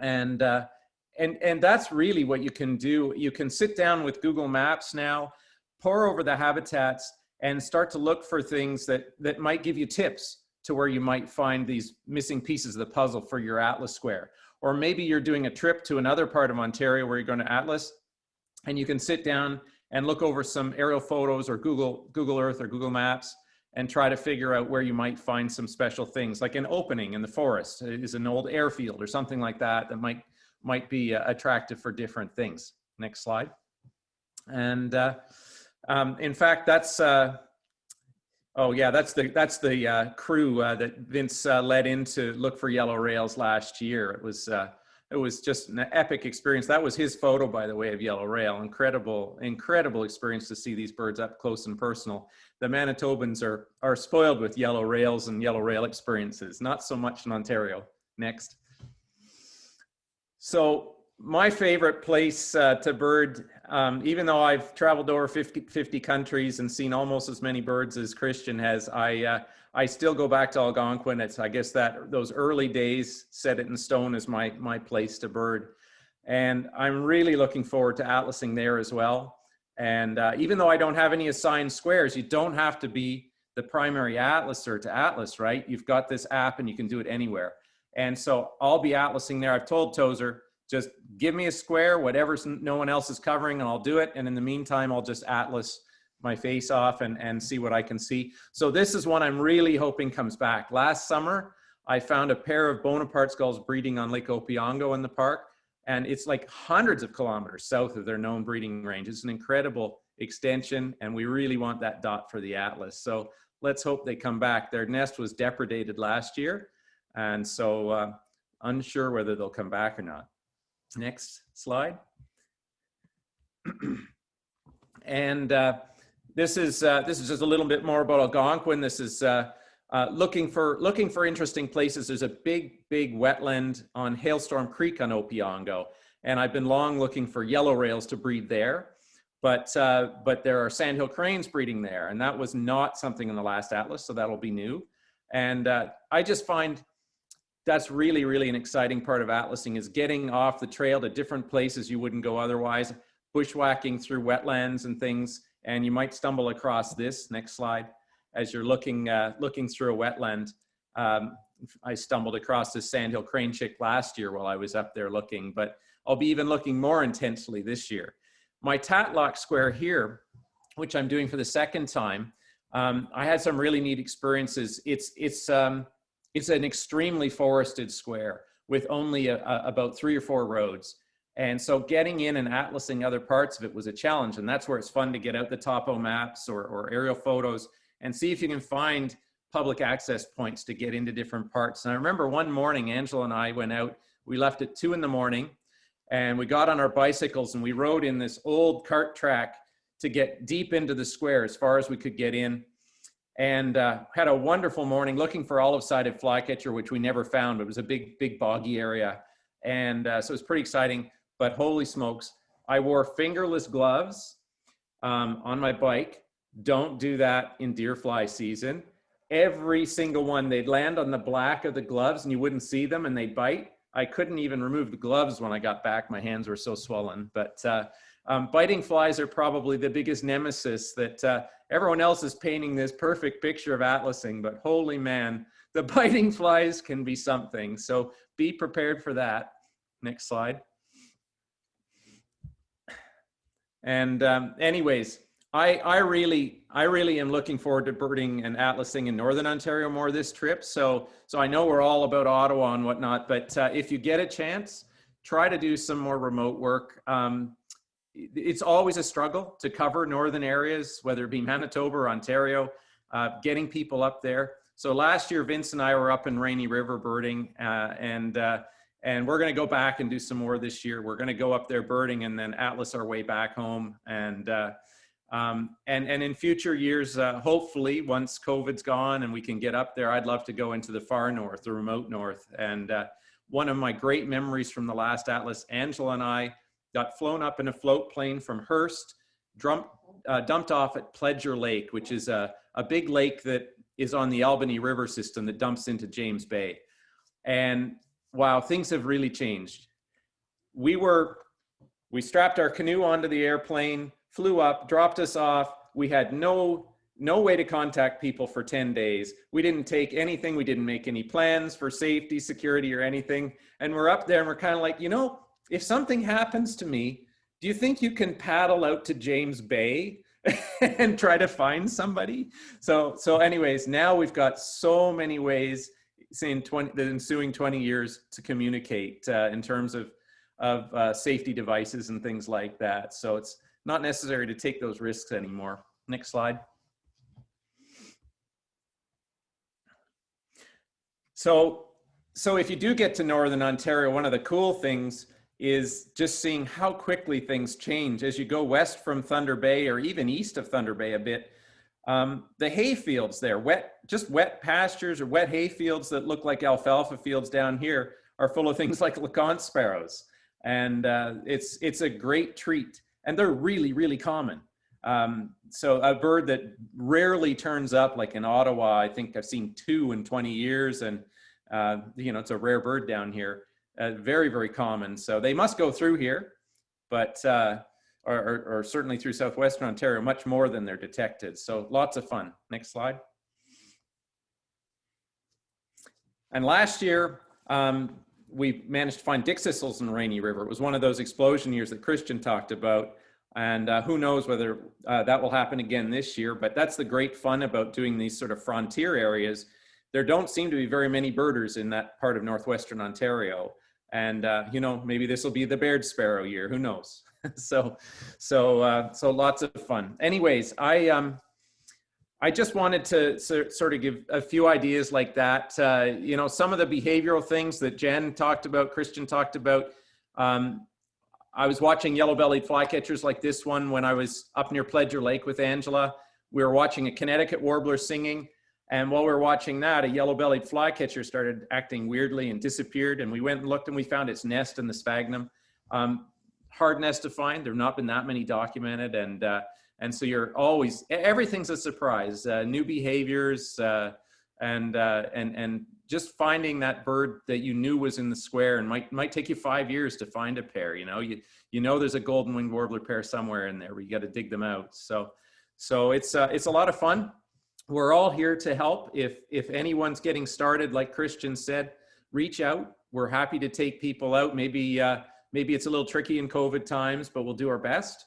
S4: And that's really what you can do. You can sit down with Google Maps now, pore over the habitats, and start to look for things that might give you tips to where you might find these missing pieces of the puzzle for your Atlas square. Or maybe you're doing a trip to another part of Ontario where you're going to Atlas, and you can sit down and look over some aerial photos or Google Earth or Google Maps and try to figure out where you might find some special things, like an opening in the forest is an old airfield or something like that that might be attractive for different things. Next slide. And in fact, that's Oh yeah, that's the crew that Vince led in to look for yellow rails last year. It was just an epic experience. That was his photo, by the way, of yellow rail. Incredible experience to see these birds up close and personal. The Manitobans are spoiled with yellow rails and yellow rail experiences. Not so much in Ontario. Next. So my favorite place to bird, even though I've traveled over 50 countries and seen almost as many birds as Christian has, I still go back to Algonquin. It's, I guess, those early days set it in stone as my place to bird. And I'm really looking forward to atlasing there as well. And even though I don't have any assigned squares, you don't have to be the primary atlaser to atlas, right? You've got this app and you can do it anywhere. And so I'll be atlasing there. I've told Tozer, just give me a square, whatever no one else is covering, and I'll do it. And in the meantime, I'll just atlas my face off and see what I can see. So this is one I'm really hoping comes back. Last summer, I found a pair of Bonaparte gulls breeding on Lake Opiongo in the park. And it's like hundreds of kilometers south of their known breeding range. It's an incredible extension, and we really want that dot for the atlas. So let's hope they come back. Their nest was depredated last year, and so unsure whether they'll come back or not. Next slide. And this is just a little bit more about Algonquin. This is looking for interesting places. There's a big wetland on Hailstorm Creek on Opiongo, and I've been long looking for yellow rails to breed there. But there are sandhill cranes breeding there, and that was not something in the last atlas, so that'll be new. And I just find that's really an exciting part of atlasing, is getting off the trail to different places you wouldn't go otherwise, bushwhacking through wetlands and things, and you might stumble across this. Next slide. As you're looking through a wetland, I stumbled across this sandhill crane chick last year while I was up there looking, but I'll be even looking more intensely this year. My Tatlock square here, which I'm doing for the second time, I had some really neat experiences. It's an extremely forested square with only about 3 or 4 roads. And so getting in and atlasing other parts of it was a challenge. And that's where it's fun to get out the topo maps or aerial photos and see if you can find public access points to get into different parts. And I remember one morning, Angela and I went out, we left at 2 in the morning, and we got on our bicycles and we rode in this old cart track to get deep into the square as far as we could get in. And had a wonderful morning looking for olive-sided flycatcher, which we never found. It was a big boggy area. And so it was pretty exciting, but holy smokes, I wore fingerless gloves on my bike. Don't do that in deer fly season. Every single one, they'd land on the black of the gloves and you wouldn't see them and they'd bite. I couldn't even remove the gloves when I got back. My hands were so swollen. But biting flies are probably the biggest nemesis that everyone else is painting this perfect picture of atlasing, but holy man, the biting flies can be something. So be prepared for that. Next slide. And anyways, I really am looking forward to birding and atlasing in Northern Ontario more this trip. So I know we're all about Ottawa and whatnot, but if you get a chance, try to do some more remote work. It's always a struggle to cover northern areas, whether it be Manitoba or Ontario, getting people up there. So last year, Vince and I were up in Rainy River birding, and we're going to go back and do some more this year. We're going to go up there birding and then atlas our way back home. And in future years, hopefully, once COVID's gone and we can get up there, I'd love to go into the far north, the remote north. And one of my great memories from the last atlas, Angela and I got flown up in a float plane from Hearst, dumped off at Pledger Lake, which is a big lake that is on the Albany River system that dumps into James Bay. And wow, things have really changed. We strapped our canoe onto the airplane, flew up, dropped us off. We had no way to contact people for 10 days. We didn't take anything. We didn't make any plans for safety, security, or anything. And we're up there and we're kind of like, if something happens to me, do you think you can paddle out to James Bay and try to find somebody? So anyways, now we've got so many ways in the ensuing 20 years to communicate in terms of safety devices and things like that. So it's not necessary to take those risks anymore. Next slide. So if you do get to Northern Ontario, one of the cool things is just seeing how quickly things change as you go west from Thunder Bay or even east of Thunder Bay a bit. The hay fields there, just wet pastures or wet hay fields that look like alfalfa fields down here are full of things like LeConte sparrows. And it's a great treat. And they're really, really common. So a bird that rarely turns up, like in Ottawa, I think I've seen 2 in 20 years. And, you know, it's a rare bird down here. Very, very common. So they must go through here, but, or certainly through southwestern Ontario, much more than they're detected. So lots of fun. Next slide. And last year, we managed to find dick thistles in Rainy River. It was one of those explosion years that Christian talked about. And who knows whether that will happen again this year, but that's the great fun about doing these sort of frontier areas. There don't seem to be very many birders in that part of northwestern Ontario. And, you know, maybe this will be the Baird sparrow year, who knows? So lots of fun. Anyways, I just wanted to sort of give a few ideas like that. You know, some of the behavioral things that Jen talked about, Christian talked about. I was watching yellow-bellied flycatchers like this one when I was up near Pledger Lake with Angela. We were watching a Connecticut warbler singing. And while we were watching that, a yellow-bellied flycatcher started acting weirdly and disappeared. And we went and looked and we found its nest in the sphagnum. Hard nest to find. There have not been that many documented. And so you're always, everything's a surprise. New behaviors and just finding that bird that you knew was in the square, and might take you 5 years to find a pair. You know there's a golden winged warbler pair somewhere in there, but you got to dig them out. So it's a lot of fun. We're all here to help. If anyone's getting started, like Christian said, reach out. We're happy to take people out. Maybe it's a little tricky in COVID times, but we'll do our best.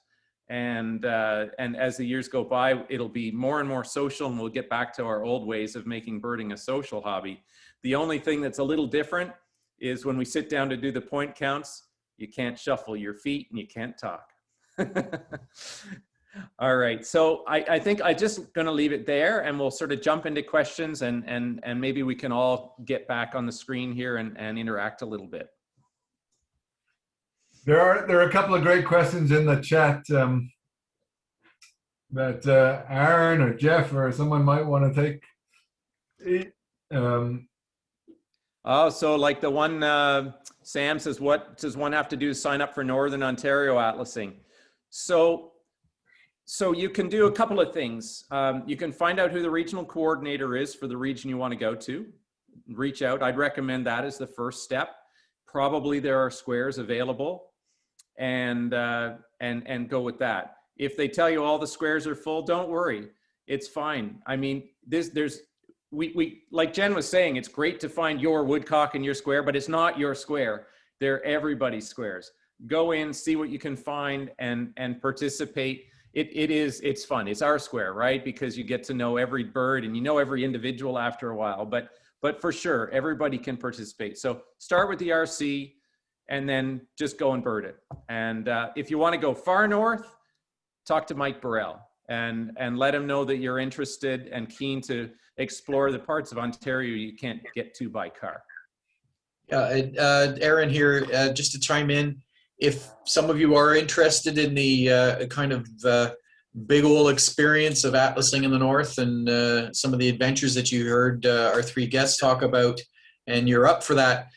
S4: And as the years go by, it'll be more and more social, and we'll get back to our old ways of making birding a social hobby. The only thing that's a little different is when we sit down to do the point counts, you can't shuffle your feet and you can't talk. All right, so I think I'm just gonna leave it there, and we'll sort of jump into questions, and maybe we can all get back on the screen here and interact a little bit.
S3: There are a couple of great questions in the chat that Aaron or Jeff or someone might want to take.
S4: Oh, so like the one, Sam says, what does one have to do to sign up for Northern Ontario atlasing? So you can do a couple of things. You can find out who the regional coordinator is for the region you want to go to. Reach out. I'd recommend that as the first step. Probably there are squares available, and go with that. If they tell you all the squares are full, don't worry. It's fine. I mean, we like Jen was saying, it's great to find your woodcock in your square, but it's not your square. They're everybody's squares. Go in, see what you can find, and participate. It's fun. It's our square, right? Because you get to know every bird and you know every individual after a while, but for sure, everybody can participate. So start with the RC and then just go and bird it. And if you want to go far north, talk to Mike Burrell and let him know that you're interested and keen to explore the parts of Ontario you can't get to by car.
S1: Aaron here, just to chime in. If some of you are interested in the kind of big old experience of atlasing in the north and some of the adventures that you heard our three guests talk about, and you're up for that,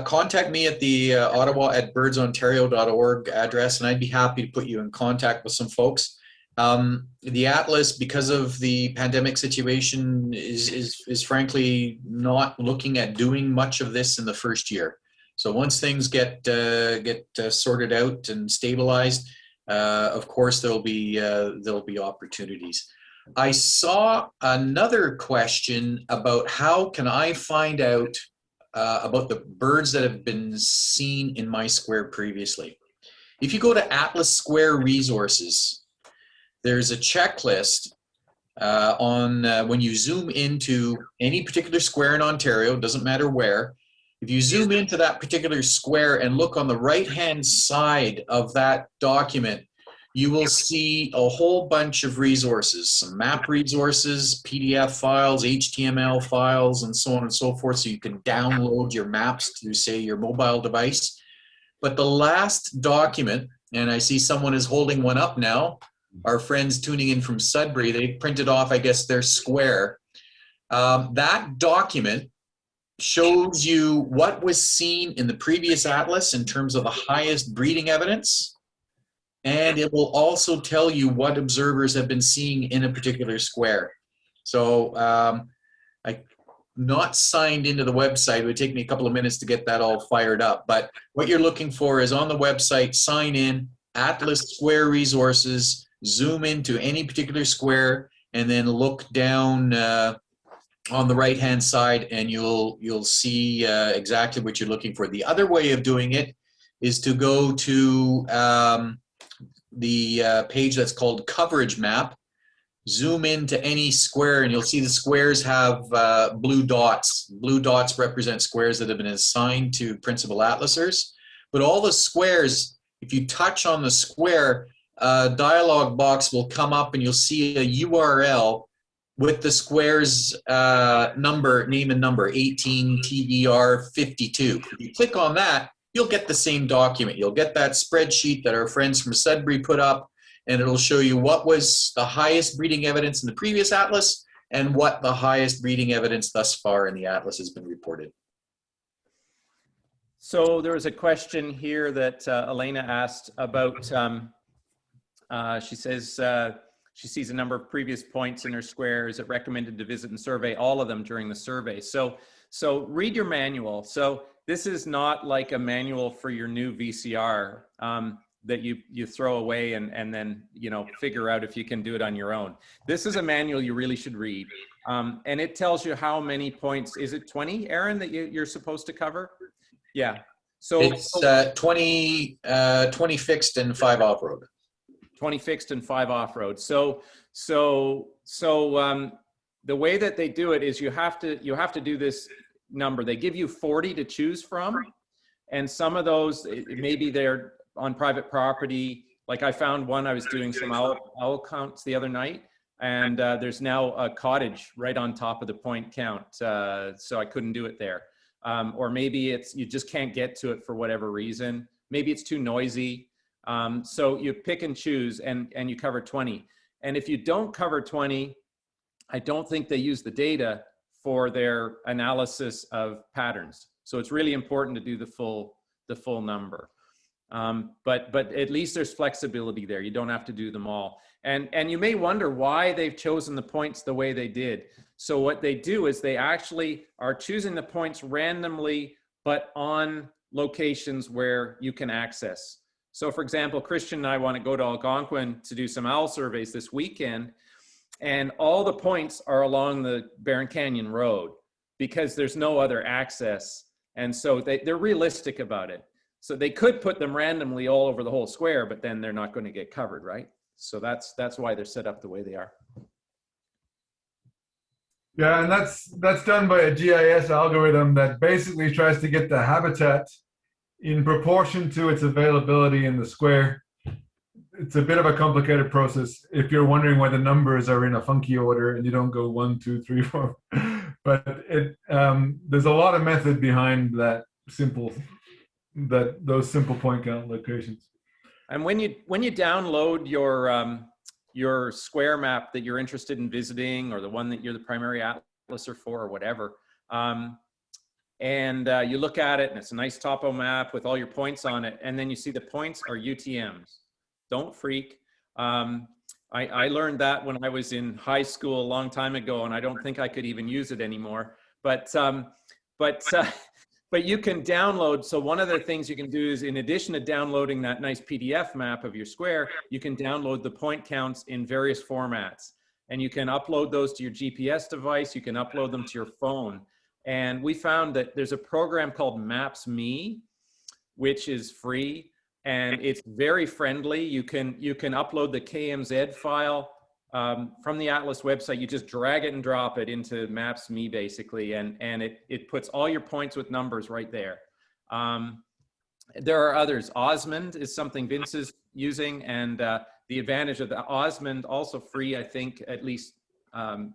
S1: contact me at the ottawa@birdsontario.org address, and I'd be happy to put you in contact with some folks. The Atlas, because of the pandemic situation, is frankly not looking at doing much of this in the first year. So once things get sorted out and stabilized, of course there'll be opportunities. I saw another question about how can I find out about the birds that have been seen in my square previously. If you go to Atlas Square Resources, there's a checklist on when you zoom into any particular square in Ontario, doesn't matter where. If you zoom into that particular square and look on the right-hand side of that document, you will see a whole bunch of resources, some map resources, PDF files, HTML files, and so on and so forth, so you can download your maps to, say, your mobile device. But the last document, and I see someone is holding one up now, our friends tuning in from Sudbury, they printed off, I guess, their square. That document shows you what was seen in the previous atlas in terms of the highest breeding evidence, and it will also tell you what observers have been seeing in a particular square. So I'm not signed into the website. It would take me a couple of minutes to get that all fired up, but what you're looking for is on the website, sign in, Atlas Square Resources, zoom into any particular square, and then look down on the right hand side, and you'll see exactly what you're looking for. The other way of doing it is to go to the page that's called Coverage Map, zoom into any square, and you'll see the squares have blue dots. Blue dots represent squares that have been assigned to principal atlasers. But all the squares, if you touch on the square, a dialog box will come up and you'll see a URL with the square's name and number, 18 TDR 52. If you click on that, you'll get the same document. You'll get that spreadsheet that our friends from Sudbury put up, and it'll show you what was the highest breeding evidence in the previous atlas and what the highest breeding evidence thus far in the atlas has been reported.
S4: So there was a question here that Elena asked about, she says she sees a number of previous points in her square. Is it recommended to visit and survey all of them during the survey? So read your manual. So this is not like a manual for your new VCR that you throw away and then, you know, figure out if you can do it on your own. This is a manual you really should read. And it tells you how many points. Is it 20, Aaron, that you're supposed to cover? Yeah. So
S1: it's 20 fixed and 5 off-road.
S4: 20 fixed and 5 off-road. So the way that they do it is you have to do this number. They give you 40 to choose from, and some of those maybe they're on private property. Like I found one, I was doing some owl counts the other night, and there's now a cottage right on top of the point count, so I couldn't do it there. Or maybe it's you just can't get to it for whatever reason. Maybe it's too noisy. So you pick and choose, and you cover 20. And if you don't cover 20, I don't think they use the data for their analysis of patterns. So it's really important to do the full number. But at least there's flexibility there. You don't have to do them all. And you may wonder why they've chosen the points the way they did. So what they do is they actually are choosing the points randomly, but on locations where you can access. So for example, Christian and I want to go to Algonquin to do some owl surveys this weekend, and all the points are along the Barron Canyon Road because there's no other access. And so they're realistic about it. So they could put them randomly all over the whole square, but then they're not going to get covered, right? So that's why they're set up the way they are.
S3: Yeah, and that's done by a GIS algorithm that basically tries to get the habitat in proportion to its availability in the square. It's a bit of a complicated process if you're wondering why the numbers are in a funky order and you don't go 1, 2, 3, 4. But there's a lot of method behind those simple point count locations.
S4: And when you download your square map that you're interested in visiting, or the one that you're the primary atlaser for, or whatever, and you look at it and it's a nice topo map with all your points on it, and then you see the points are UTMs. Don't freak. I learned that when I was in high school a long time ago, and I don't think I could even use it anymore. But you can download. So one of the things you can do is, in addition to downloading that nice PDF map of your square, you can download the point counts in various formats, and you can upload those to your GPS device. You can upload them to your phone. And we found that there's a program called Maps.me, which is free, and it's very friendly. You can upload the KMZ file from the Atlas website. You just drag it and drop it into Maps.me basically, and it puts all your points with numbers right there. There are others. Osmond is something Vince is using, and the the advantage of the Osmond, also free, I think, at least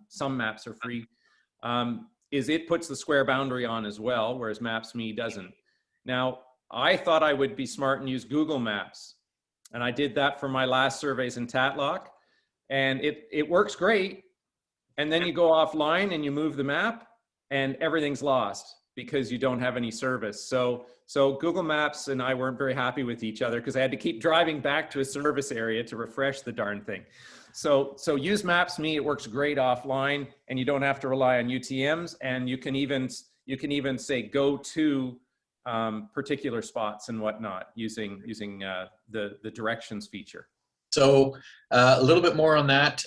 S4: some maps are free, is it puts the square boundary on as well, whereas Maps.me doesn't. Now, I thought I would be smart and use Google Maps. And I did that for my last surveys in Tatlock. And it works great. And then you go offline and you move the map and everything's lost because you don't have any service. So Google Maps and I weren't very happy with each other because I had to keep driving back to a service area to refresh the darn thing. So use Maps.me, it works great offline and you don't have to rely on UTMs, and you can even say go to particular spots and whatnot using the directions feature.
S1: So a little bit more on that.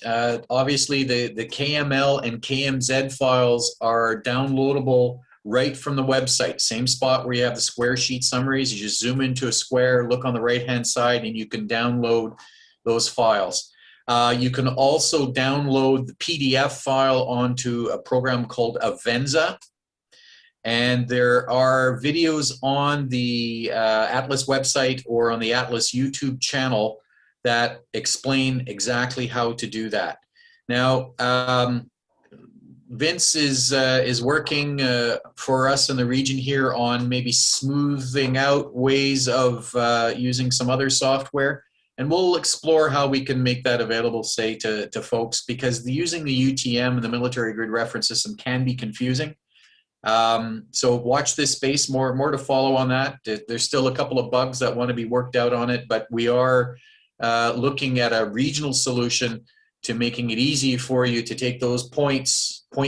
S1: Obviously, the KML and KMZ files are downloadable right from the website. Same spot where you have the square sheet summaries. You just zoom into a square, look on the right-hand side, and you can download those files. You can also download the PDF file onto a program called Avenza. And there are videos on the Atlas website or on the Atlas YouTube channel that explain exactly how to do that. Now, Vince is working for us in the region here on maybe smoothing out ways of using some other software. And we'll explore how we can make that available, say, to folks, because using the UTM and the military grid reference system can be confusing. So watch this space, more to follow on that. There's still a couple of bugs that want to be worked out on it, but we are looking at a regional solution to making it easy for you to take those point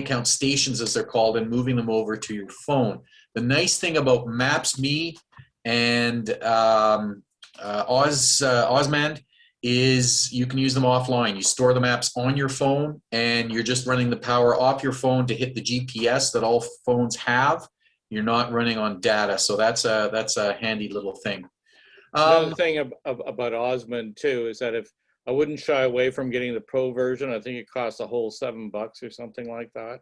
S1: count stations, as they're called, and moving them over to your phone. The nice thing about Maps.me and Osmand is you can use them offline. You store the maps on your phone and you're just running the power off your phone to hit the GPS that all phones have. You're not running on data, so that's a handy little thing.
S5: Another thing about Osmond too is that if I wouldn't shy away from getting the pro version, I think it costs a whole $7 or something like that.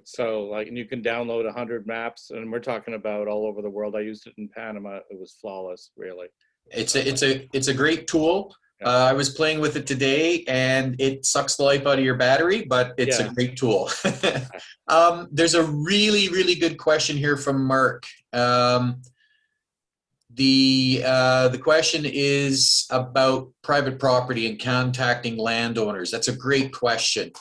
S5: So like, and you can download 100 maps, and we're talking about all over the world. I used it in Panama. It was flawless, really. It's
S1: a great tool. I was playing with it today and it sucks the life out of your battery, but it's a great tool. There's a really, really good question here from Mark. The question is about private property and contacting landowners. That's a great question.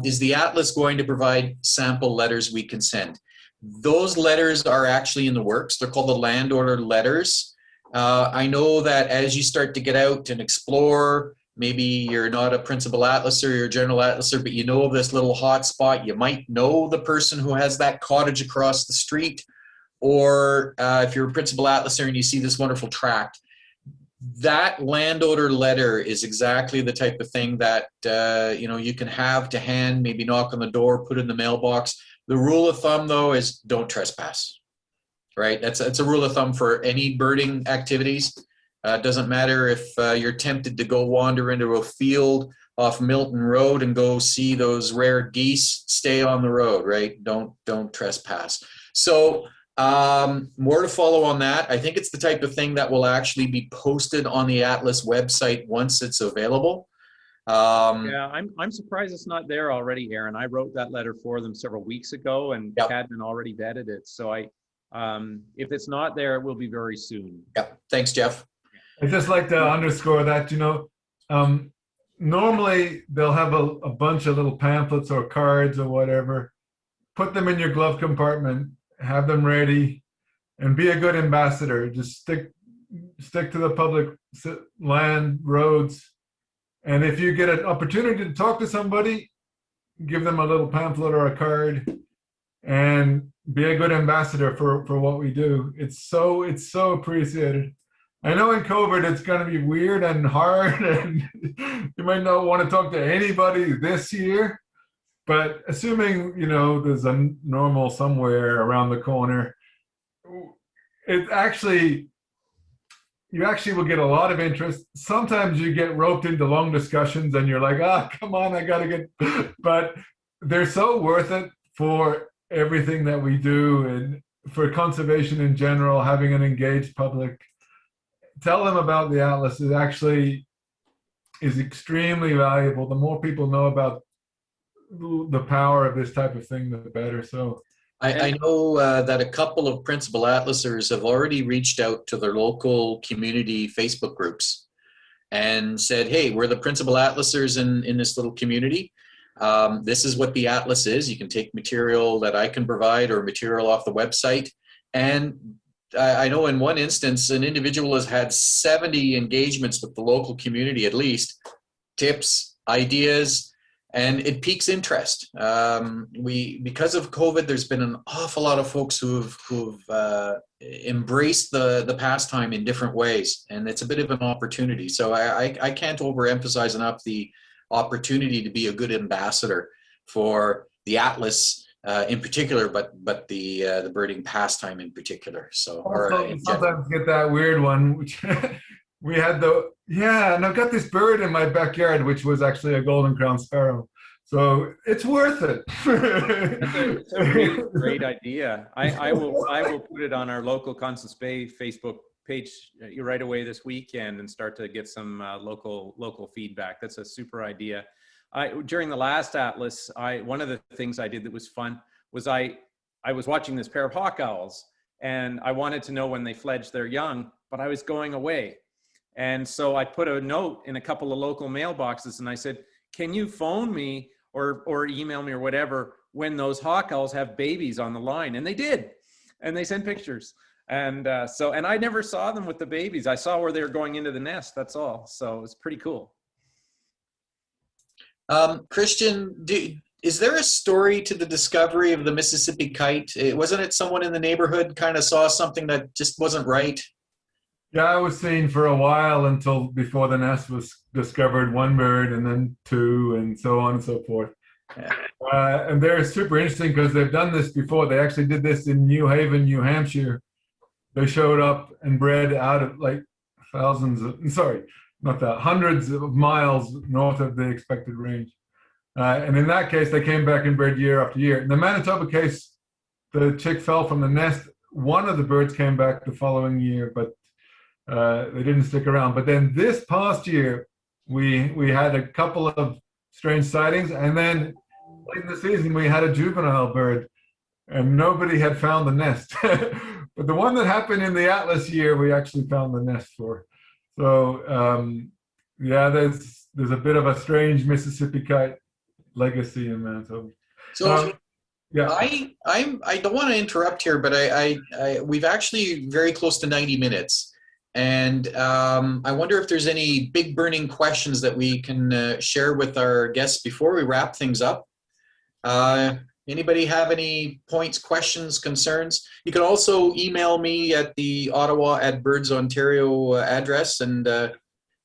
S1: Is the Atlas going to provide sample letters we can send? Those letters are actually in the works. They're called the landowner letters. I know that as you start to get out and explore, maybe you're not a principal atlaser, you're a general atlaser, but you know of this little hot spot. You might know the person who has that cottage across the street, or if you're a principal atlaser and you see this wonderful tract. That landowner letter is exactly the type of thing that you can have to hand, maybe knock on the door, put in the mailbox. The rule of thumb, though, is don't trespass. Right, that's a rule of thumb for any birding activities. Doesn't matter if you're tempted to go wander into a field off Milton Road and go see those rare geese. Stay on the road, right? Don't trespass. So more to follow on that. I think it's the type of thing that will actually be posted on the Atlas website once it's available.
S4: Yeah, I'm surprised it's not there already, Aaron. I wrote that letter for them several weeks ago, and Cadman already vetted it. So if it's not there, it will be very soon.
S1: Yeah, thanks, Jeff.
S3: I'd just like to underscore that, normally they'll have a bunch of little pamphlets or cards or whatever. Put them in your glove compartment, have them ready, and be a good ambassador. Just stick to the public land, roads. And if you get an opportunity to talk to somebody, give them a little pamphlet or a card, and be a good ambassador for what we do. It's so appreciated. I know in COVID it's going to be weird and hard, and you might not want to talk to anybody this year, but assuming there's a normal somewhere around the corner, you actually will get a lot of interest. Sometimes you get roped into long discussions and you're like, come on, I gotta get, but they're so worth it for everything that we do and for conservation in general. Having an engaged public, tell them about the Atlas. is extremely valuable. The more people know about the power of this type of thing, the better. So
S1: I know that a couple of principal atlasers have already reached out to their local community Facebook groups and said, hey, we're the principal atlasers in this little community. This is what the atlas is. You can take material that I can provide or material off the website. And I know in one instance, an individual has had 70 engagements with the local community, at least, tips, ideas, and it piques interest. Because of COVID, there's been an awful lot of folks who've embraced the pastime in different ways, and it's a bit of an opportunity. So I can't overemphasize enough the opportunity to be a good ambassador for the Atlas in particular, but the birding pastime in particular. So,
S3: also, sometimes get that weird one, which we had and I've got this bird in my backyard, which was actually a golden crown sparrow. So it's worth it.
S4: It's a really great idea. I will put it on our local Constance Bay Facebook page right away this weekend and start to get some local feedback. That's a super idea. During the last Atlas, one of the things I did that was fun was I was watching this pair of hawk owls, and I wanted to know when they fledged their young, but I was going away. And so I put a note in a couple of local mailboxes, and I said, can you phone me or email me or whatever when those hawk owls have babies on the line? And they did, and they sent pictures. And and I never saw them with the babies. I saw where they were going into the nest, that's all. So it's pretty cool.
S1: Christian, is there a story to the discovery of the Mississippi kite? Wasn't it someone in the neighborhood kind of saw something that just wasn't right?
S3: Yeah, I was seeing for a while until before the nest was discovered, one bird and then two and so on and so forth. Yeah. And they're super interesting because they've done this before. They actually did this in New Haven, New Hampshire. They showed up and bred out of like hundreds of miles north of the expected range. And in that case, they came back and bred year after year. In the Manitoba case, the chick fell from the nest. One of the birds came back the following year, but they didn't stick around. But then this past year, we had a couple of strange sightings, and then late in the season we had a juvenile bird, and nobody had found the nest. But the one that happened in the Atlas year, we actually found the nest for. So yeah, there's a bit of a strange Mississippi kite legacy in Manitoba.
S1: So
S3: yeah,
S1: I don't want to interrupt here, but we've actually very close to 90 minutes. And I wonder if there's any big burning questions that we can share with our guests before we wrap things up. Anybody have any points, questions, concerns? You can also email me at the Ottawa@Birds-Ontario address, and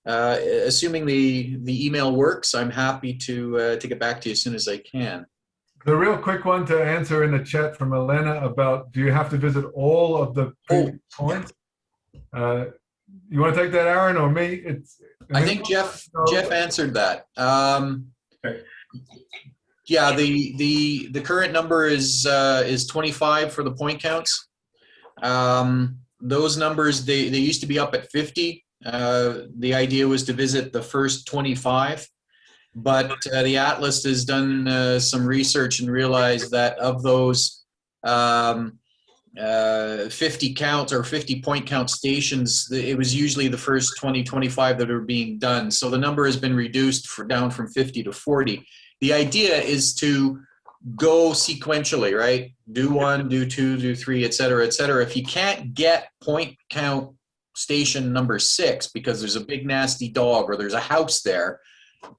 S1: assuming the email works, I'm happy to get back to you as soon as I can.
S3: The real quick one to answer in the chat from Elena about, do you have to visit all of the points? You want to take that, Aaron, or me?
S1: I think Jeff answered that.
S3: Okay.
S1: Yeah, the current number is 25 for the point counts. Those numbers, they used to be up at 50. The idea was to visit the first 25, but the Atlas has done some research and realized that of those 50 count or 50 point count stations, it was usually the first 20, 25 that are being done. So the number has been reduced down from 50 to 40. The idea is to go sequentially, right? Do one, do two, do three, et cetera, et cetera. If you can't get point count station number 6 because there's a big nasty dog or there's a house there,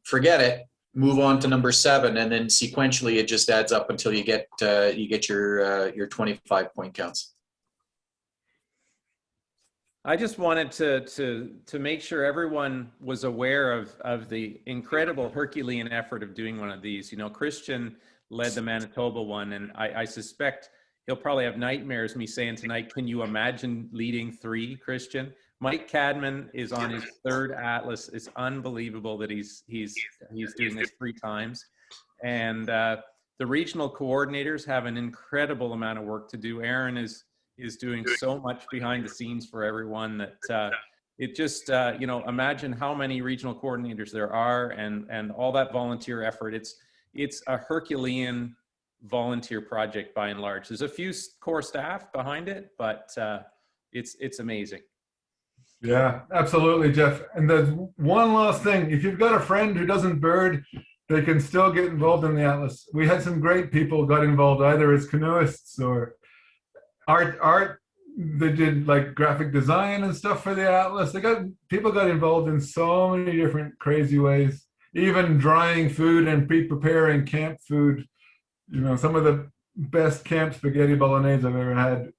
S1: forget it. Move on to number 7, and then sequentially it just adds up until you get your 25 point counts.
S4: I just wanted to make sure everyone was aware of the incredible Herculean effort of doing one of these. You know, Christian led the Manitoba one, and I suspect he'll probably have nightmares me saying tonight, can you imagine leading 3, Christian? Mike Cadman is on his 3rd Atlas. It's unbelievable that he's doing this 3 times. And the regional coordinators have an incredible amount of work to do. Aaron is doing so much behind the scenes for everyone that it just, you know, imagine how many regional coordinators there are and all that volunteer effort. It's a Herculean volunteer project by and large. There's a few core staff behind it, but it's amazing.
S3: Yeah, absolutely, Jeff. And there's one last thing. If you've got a friend who doesn't bird, they can still get involved in the Atlas. We had some great people got involved either as canoeists or art. They did like graphic design and stuff for the Atlas. People got involved in so many different crazy ways, even drying food and pre-preparing camp food. You know, some of the best camp spaghetti bolognese I've ever had,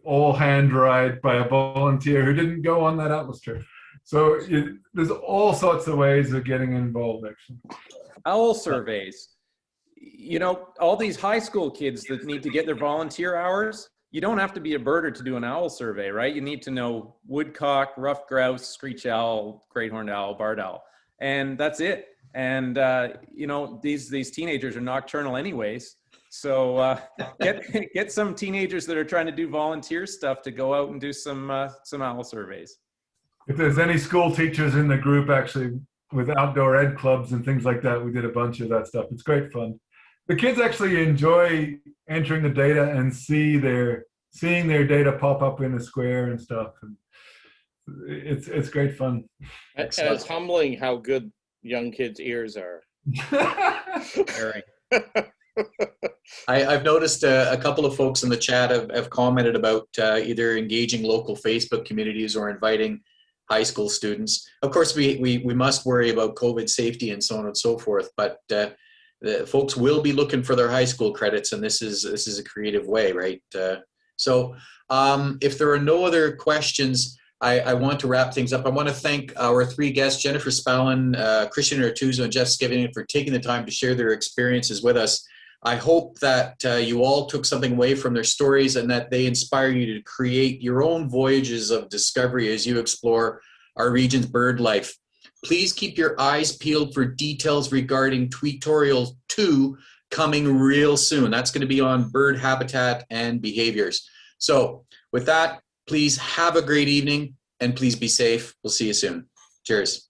S3: all hand dried by a volunteer who didn't go on that Atlas trip. So there's all sorts of ways of getting involved, actually.
S4: Owl surveys. You know, all these high school kids that need to get their volunteer hours, you don't have to be a birder to do an owl survey, right? You need to know woodcock, ruffed grouse, screech owl, great horned owl, barred owl, and that's it. And you know, these teenagers are nocturnal anyways. So get some teenagers that are trying to do volunteer stuff to go out and do some owl surveys.
S3: If there's any school teachers in the group, actually, with outdoor ed clubs and things like that, we did a bunch of that stuff. It's great fun. The kids actually enjoy entering the data and seeing their data pop up in a square and stuff. And it's great fun.
S5: And it's humbling how good young kids' ears are.
S4: Very.
S1: I've noticed a couple of folks in the chat have commented about either engaging local Facebook communities or inviting high school students. Of course, we must worry about COVID safety and so on and so forth, but the folks will be looking for their high school credits, and this is a creative way, right? So if there are no other questions, I want to wrap things up. I want to thank our three guests, Jennifer Spallin, Christian Artuso, and Jeff Skevington, for taking the time to share their experiences with us. I hope that you all took something away from their stories and that they inspire you to create your own voyages of discovery as you explore our region's bird life. Please keep your eyes peeled for details regarding Tweetorial 2 coming real soon. That's going to be on bird habitat and behaviors. So with that, please have a great evening and please be safe. We'll see you soon. Cheers.